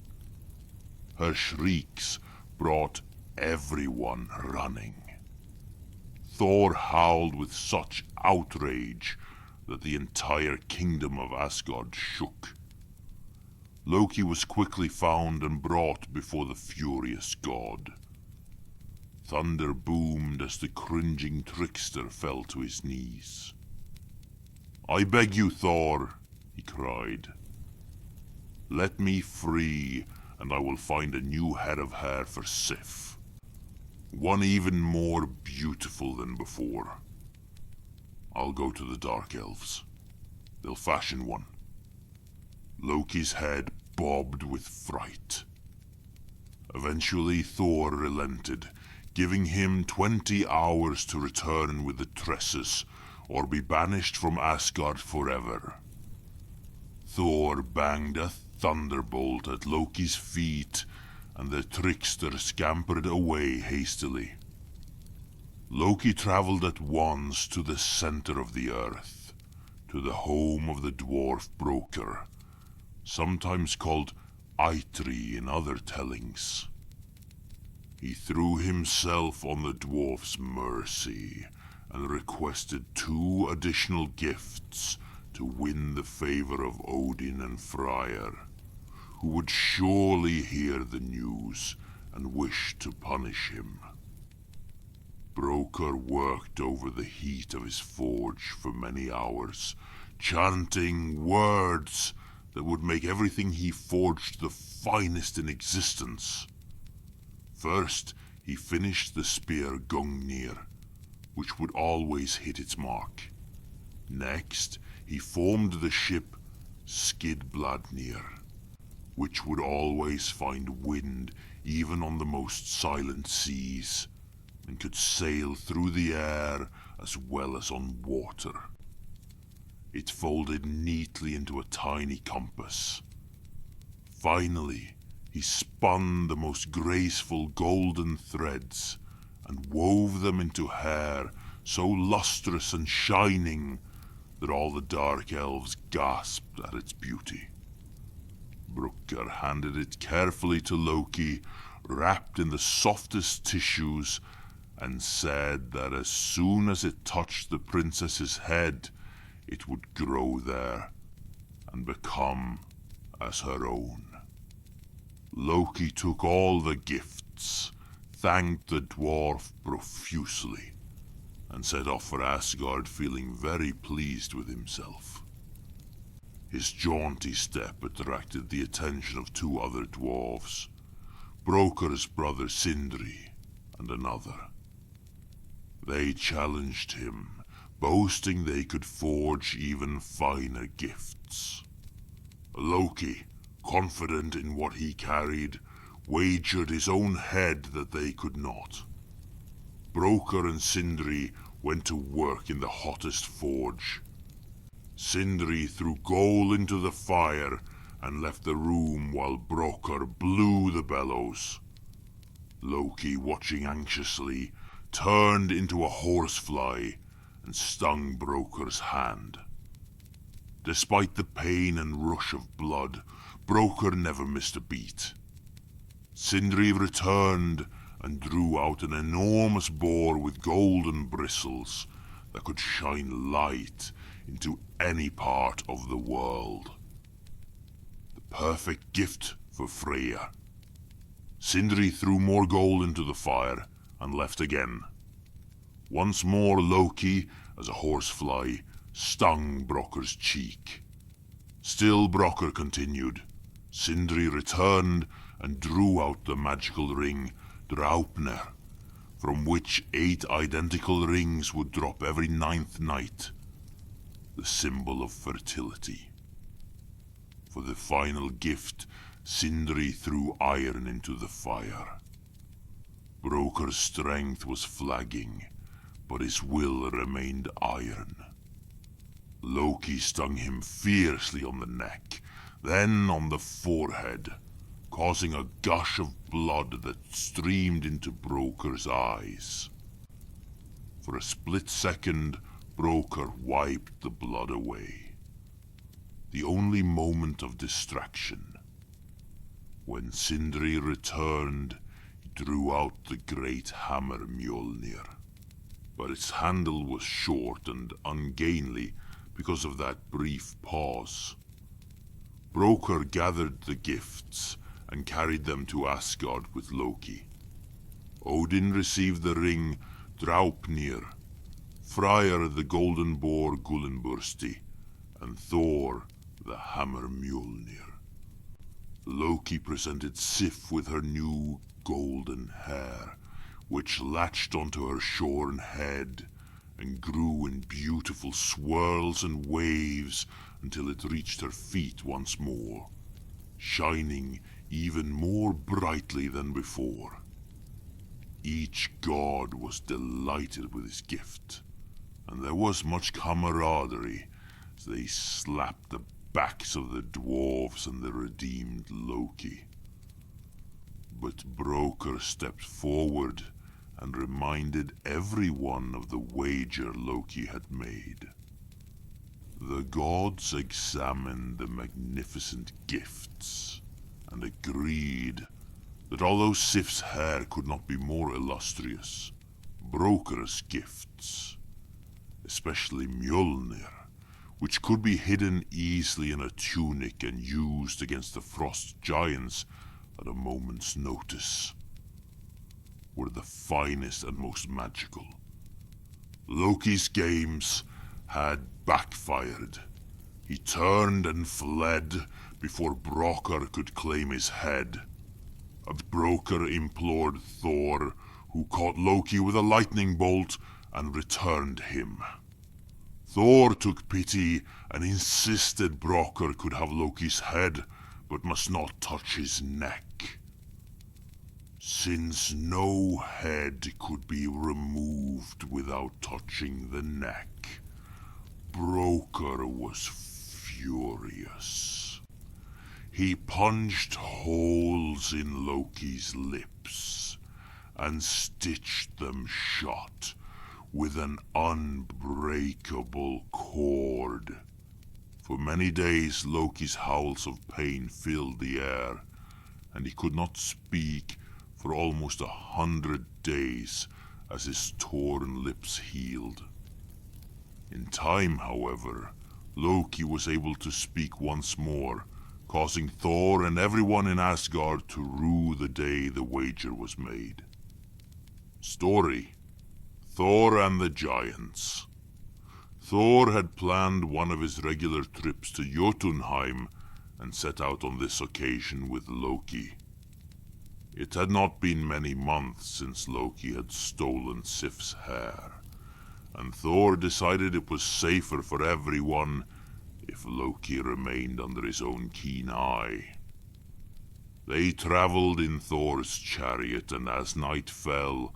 Her shrieks brought everyone running. Thor howled with such outrage that the entire kingdom of Asgard shook. Loki was quickly found and brought before the furious god. Thunder boomed as the cringing trickster fell to his knees. "I beg you, Thor," he cried. "Let me free, and I will find a new head of hair for Sif. One even more beautiful than before. I'll go to the Dark Elves. They'll fashion one." Loki's head bobbed with fright. Eventually Thor relented, giving him 20 hours to return with the tresses, or be banished from Asgard forever. Thor banged a thunderbolt at Loki's feet, and the trickster scampered away hastily. Loki traveled at once to the center of the earth, to the home of the dwarf broker, sometimes called Eitri in other tellings. He threw himself on the dwarf's mercy and requested 2 additional gifts to win the favor of Odin and Freyr, who would surely hear the news and wish to punish him. Broker worked over the heat of his forge for many hours, chanting words that would make everything he forged the finest in existence. First, he finished the spear Gungnir, which would always hit its mark. Next, he formed the ship Skidbladnir, which would always find wind even on the most silent seas, and could sail through the air as well as on water. It folded neatly into a tiny compass. Finally, he spun the most graceful golden threads and wove them into hair so lustrous and shining that all the dark elves gasped at its beauty. Brokkr handed it carefully to Loki, wrapped in the softest tissues, and said that as soon as it touched the princess's head, it would grow there and become as her own. Loki took all the gifts, thanked the dwarf profusely, and set off for Asgard feeling very pleased with himself. His jaunty step attracted the attention of two other dwarves, Brokkr's brother Sindri and another. They challenged him, boasting they could forge even finer gifts. Loki, confident in what he carried, wagered his own head that they could not. Brokkr and Sindri went to work in the hottest forge. Sindri threw coal into the fire and left the room while Brokkr blew the bellows. Loki, watching anxiously, turned into a horsefly and stung Brokkr's hand. Despite the pain and rush of blood, Brokkr never missed a beat. Sindri returned and drew out an enormous boar with golden bristles that could shine light into any part of the world. The perfect gift for Freya. Sindri threw more gold into the fire and left again. Once more Loki, as a horsefly, stung Brokkr's cheek. Still Brokkr continued. Sindri returned and drew out the magical ring Draupnir, from which 8 identical rings would drop every 9th night, the symbol of fertility. For the final gift, Sindri threw iron into the fire. Brokkr's strength was flagging, but his will remained iron. Loki stung him fiercely on the neck, then on the forehead, causing a gush of blood that streamed into Brokkr's eyes. For a split second, Brokkr wiped the blood away. The only moment of distraction. When Sindri returned, he drew out the great hammer Mjölnir. But its handle was short and ungainly because of that brief pause. Brokkr gathered the gifts and carried them to Asgard with Loki. Odin received the ring Draupnir, Freyr the golden boar Gullinbursti, and Thor the hammer Mjölnir. Loki presented Sif with her new golden hair, which latched onto her shorn head and grew in beautiful swirls and waves until it reached her feet once more, shining even more brightly than before. Each god was delighted with his gift, and there was much camaraderie as they slapped the backs of the dwarves and the redeemed Loki. But Brokkr stepped forward and reminded everyone of the wager Loki had made. The gods examined the magnificent gifts and agreed that although Sif's hair could not be more illustrious, Brokkr's gifts, especially Mjölnir, which could be hidden easily in a tunic and used against the frost giants at a moment's notice, were the finest and most magical. Loki's games had backfired. He turned and fled before Brokkr could claim his head. But Brokkr implored Thor, who caught Loki with a lightning bolt and returned him. Thor took pity and insisted Brokkr could have Loki's head, but must not touch his neck. Since no head could be removed without touching the neck, Broker was furious. He punched holes in Loki's lips and stitched them shut with an unbreakable cord. For many days Loki's howls of pain filled the air, and he could not speak for almost 100 days as his torn lips healed. In time, however, Loki was able to speak once more, causing Thor and everyone in Asgard to rue the day the wager was made. Story: Thor and the Giants. Thor had planned one of his regular trips to Jotunheim and set out on this occasion with Loki. It had not been many months since Loki had stolen Sif's hair, and Thor decided it was safer for everyone if Loki remained under his own keen eye. They traveled in Thor's chariot, and as night fell,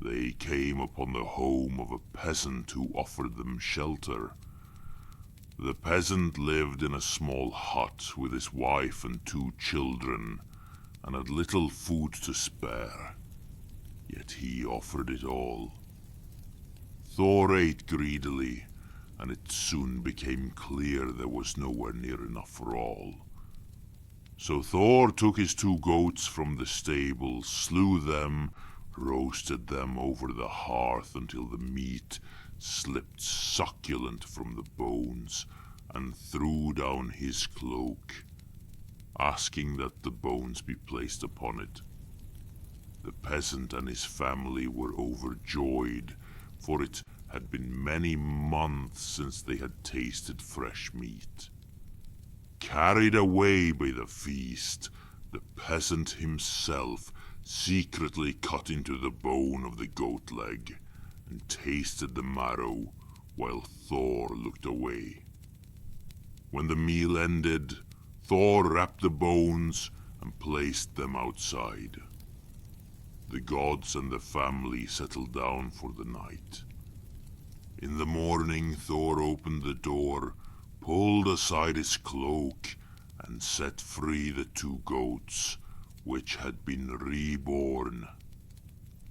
they came upon the home of a peasant who offered them shelter. The peasant lived in a small hut with his wife and 2 children, and had little food to spare. Yet he offered it all. Thor ate greedily, and it soon became clear there was nowhere near enough for all. So Thor took his 2 goats from the stable, slew them, roasted them over the hearth until the meat slipped succulent from the bones, and threw down his cloak, asking that the bones be placed upon it. The peasant and his family were overjoyed, for it had been many months since they had tasted fresh meat. Carried away by the feast, the peasant himself secretly cut into the bone of the goat leg and tasted the marrow while Thor looked away. When the meal ended, Thor wrapped the bones and placed them outside. The gods and the family settled down for the night. In the morning, Thor opened the door, pulled aside his cloak, and set free the 2 goats, which had been reborn.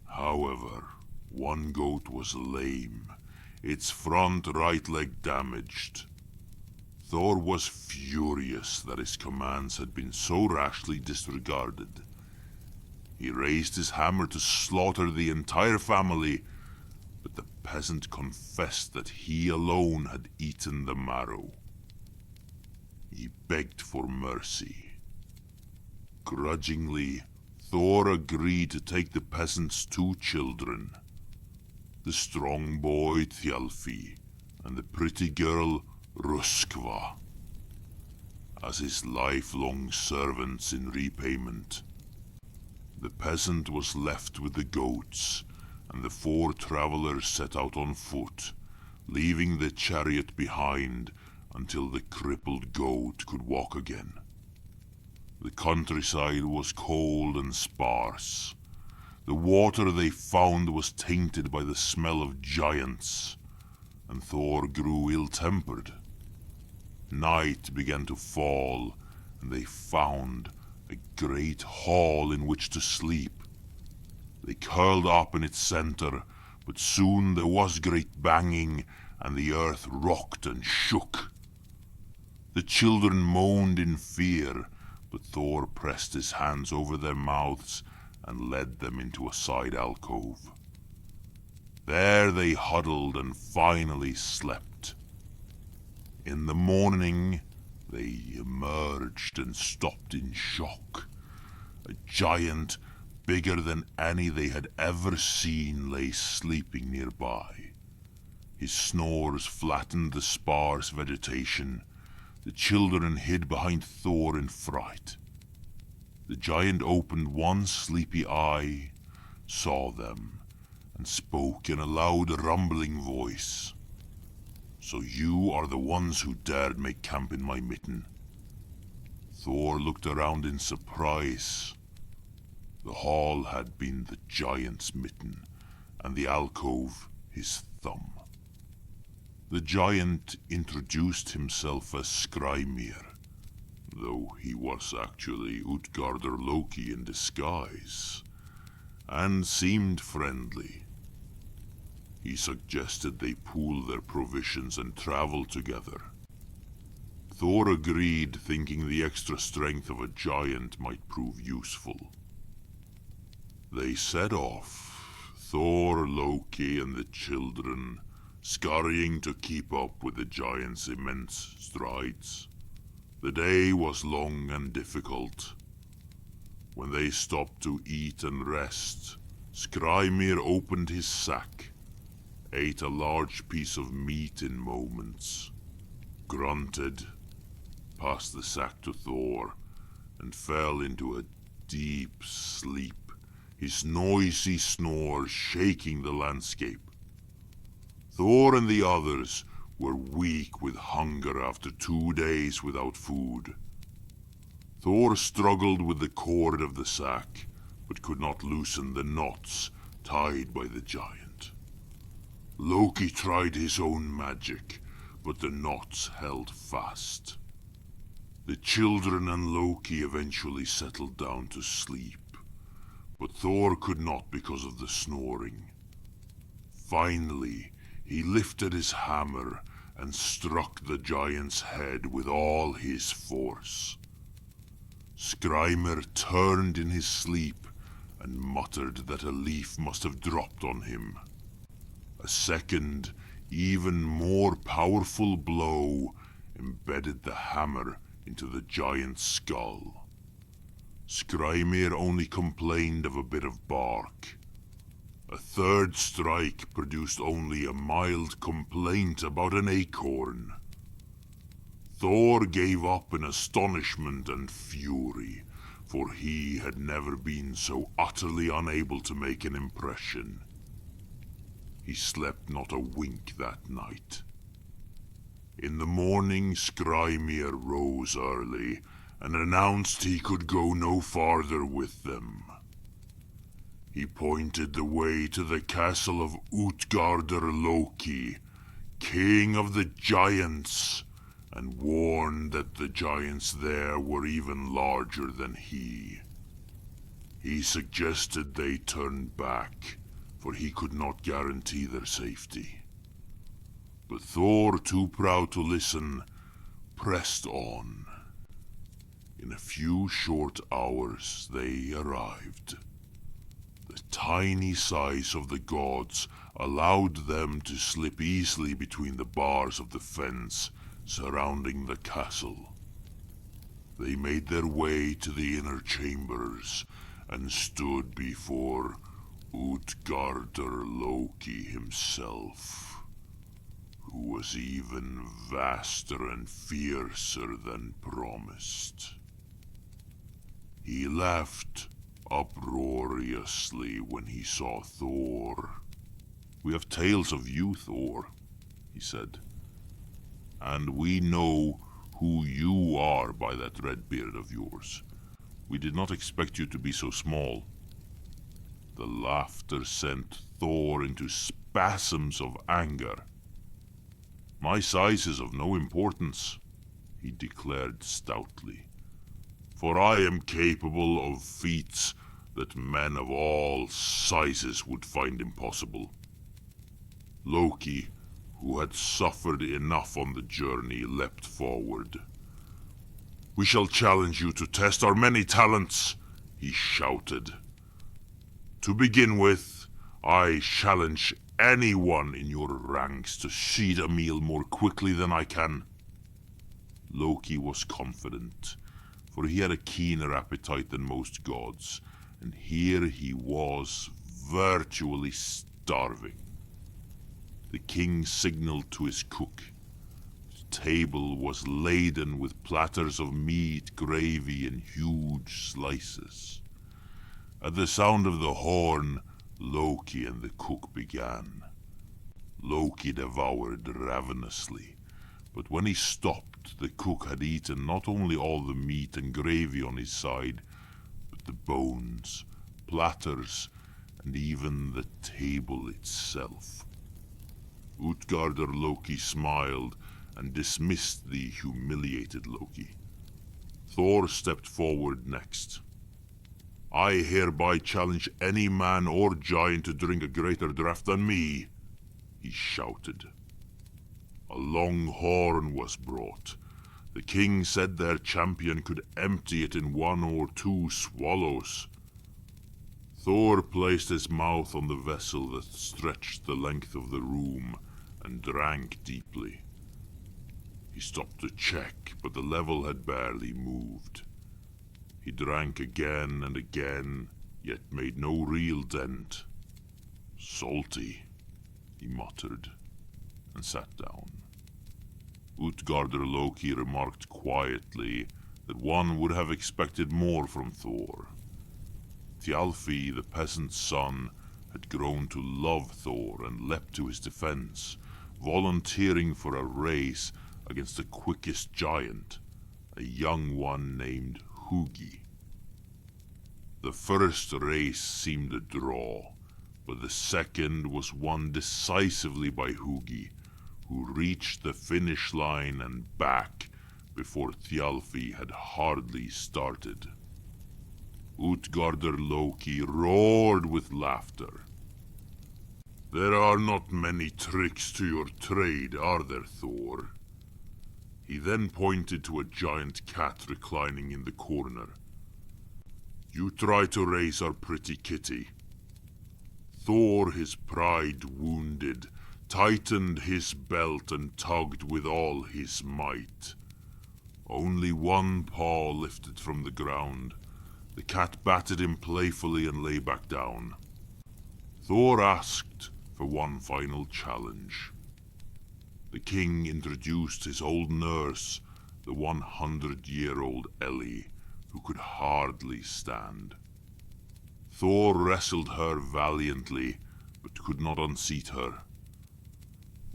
However, one goat was lame, its front right leg damaged. Thor was furious that his commands had been so rashly disregarded. He raised his hammer to slaughter the entire family, but the peasant confessed that he alone had eaten the marrow. He begged for mercy. Grudgingly, Thor agreed to take the peasant's 2 children, the strong boy Thjalfi and the pretty girl Röskva, as his lifelong servants in repayment. The peasant was left with the goats, and the 4 travelers set out on foot, leaving the chariot behind until the crippled goat could walk again. The countryside was cold and sparse. The water they found was tainted by the smell of giants, and Thor grew ill-tempered. Night began to fall, and they found a great hall in which to sleep. They curled up in its center, but soon there was great banging, and the earth rocked and shook. The children moaned in fear, but Thor pressed his hands over their mouths and led them into a side alcove. There they huddled and finally slept. In the morning, they emerged and stopped in shock. A giant bigger than any they had ever seen lay sleeping nearby. His snores flattened the sparse vegetation. The children hid behind Thor in fright. The giant opened one sleepy eye, saw them, and spoke in a loud, rumbling voice. "So you are the ones who dared make camp in my mitten." Thor looked around in surprise. The hall had been the giant's mitten, and the alcove his thumb. The giant introduced himself as Skrymir, though he was actually Utgarder Loki in disguise, and seemed friendly. He suggested they pool their provisions and travel together. Thor agreed, thinking the extra strength of a giant might prove useful. They set off, Thor, Loki, and the children, scurrying to keep up with the giant's immense strides. The day was long and difficult. When they stopped to eat and rest, Skrymir opened his sack, ate a large piece of meat in moments, grunted, passed the sack to Thor, and fell into a deep sleep, his noisy snore shaking the landscape. Thor and the others were weak with hunger after 2 days without food. Thor struggled with the cord of the sack, but could not loosen the knots tied by the giant. Loki tried his own magic, but the knots held fast. The children and Loki eventually settled down to sleep, but Thor could not because of the snoring. Finally, he lifted his hammer and struck the giant's head with all his force. Skrymir turned in his sleep and muttered that a leaf must have dropped on him. A second, even more powerful blow embedded the hammer into the giant's skull. Skrymir only complained of a bit of bark. A third strike produced only a mild complaint about an acorn. Thor gave up in astonishment and fury, for he had never been so utterly unable to make an impression. He slept not a wink that night. In the morning, Skrymir rose early and announced he could go no farther with them. He pointed the way to the castle of Utgarder Loki, king of the giants, and warned that the giants there were even larger than he. He suggested they turn back, for he could not guarantee their safety. But Thor, too proud to listen, pressed on. In a few short hours they arrived. The tiny size of the gods allowed them to slip easily between the bars of the fence surrounding the castle. They made their way to the inner chambers and stood before Utgarder Loki himself, who was even vaster and fiercer than promised. He laughed uproariously when he saw Thor. "We have tales of you, Thor," he said, "and we know who you are by that red beard of yours. We did not expect you to be so small." The laughter sent Thor into spasms of anger. "My size is of no importance," he declared stoutly, "for I am capable of feats that men of all sizes would find impossible." Loki, who had suffered enough on the journey, leapt forward. "We shall challenge you to test our many talents," he shouted. "To begin with, I challenge anyone in your ranks to sheet a meal more quickly than I can." Loki was confident, for he had a keener appetite than most gods, and here he was, virtually starving. The king signaled to his cook. The table was laden with platters of meat, gravy, and huge slices. At the sound of the horn, Loki and the cook began. Loki devoured ravenously, but when he stopped, the cook had eaten not only all the meat and gravy on his side, but the bones, platters, and even the table itself. Utgarder Loki smiled and dismissed the humiliated Loki. Thor stepped forward next. "I hereby challenge any man or giant to drink a greater draught than me," he shouted. A long horn was brought. The king said their champion could empty it in 1 or 2 swallows. Thor placed his mouth on the vessel that stretched the length of the room and drank deeply. He stopped to check, but the level had barely moved. He drank again and again, yet made no real dent. "Salty," he muttered, and sat down. Utgarder Loki remarked quietly that one would have expected more from Thor. Thjalfi, the peasant's son, had grown to love Thor and leapt to his defense, volunteering for a race against the quickest giant, a young one named Hugi. The first race seemed a draw, but the second was won decisively by Hugi, who reached the finish line and back before Thjalfi had hardly started. Utgarder Loki roared with laughter. "There are not many tricks to your trade, are there, Thor?" He then pointed to a giant cat reclining in the corner. "You try to raise our pretty kitty." Thor, his pride wounded, tightened his belt and tugged with all his might. Only one paw lifted from the ground. The cat batted him playfully and lay back down. Thor asked for one final challenge. The king introduced his old nurse, the 100-year-old Ellie, who could hardly stand. Thor wrestled her valiantly, but could not unseat her.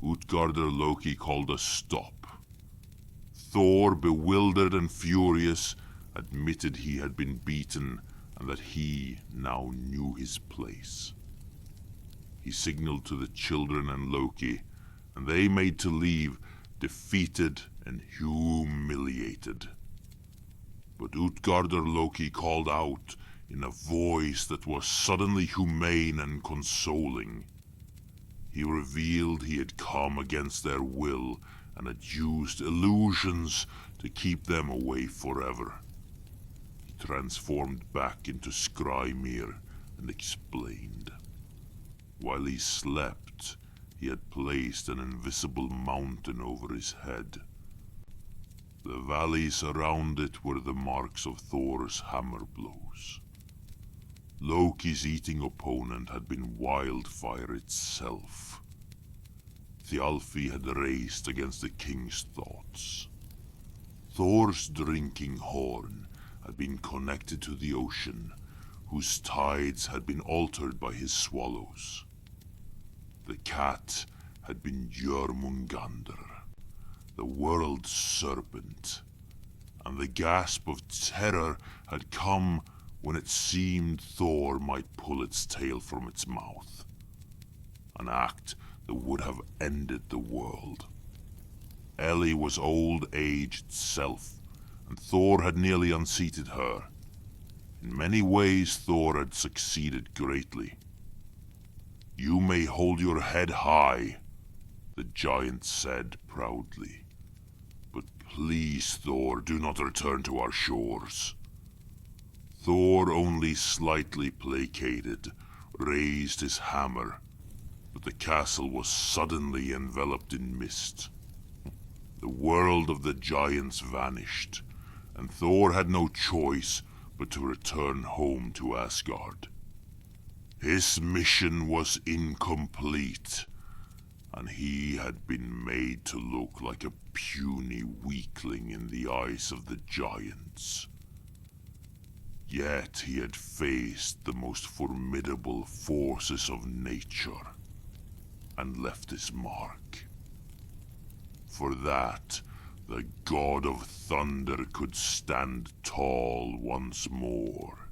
Utgarder Loki called a stop. Thor, bewildered and furious, admitted he had been beaten and that he now knew his place. He signaled to the children and Loki, and they made to leave, defeated and humiliated. But Utgarder Loki called out in a voice that was suddenly humane and consoling. He revealed he had come against their will and had used illusions to keep them away forever. He transformed back into Ymir and explained. While he slept, he had placed an invisible mountain over his head. The valleys around it were the marks of Thor's hammer blows. Loki's eating opponent had been wildfire itself. Thjalfi had raced against the king's thoughts. Thor's drinking horn had been connected to the ocean, whose tides had been altered by his swallows. The cat had been Jörmungandr, the world serpent, and the gasp of terror had come when it seemed Thor might pull its tail from its mouth. An act that would have ended the world. Ellie was old age itself, and Thor had nearly unseated her. In many ways, Thor had succeeded greatly. "You may hold your head high," the giant said proudly. "But please, Thor, do not return to our shores." Thor, only slightly placated, raised his hammer, but the castle was suddenly enveloped in mist. The world of the giants vanished, and Thor had no choice but to return home to Asgard. His mission was incomplete, and he had been made to look like a puny weakling in the eyes of the giants. Yet he had faced the most formidable forces of nature, and left his mark. For that, the god of thunder could stand tall once more.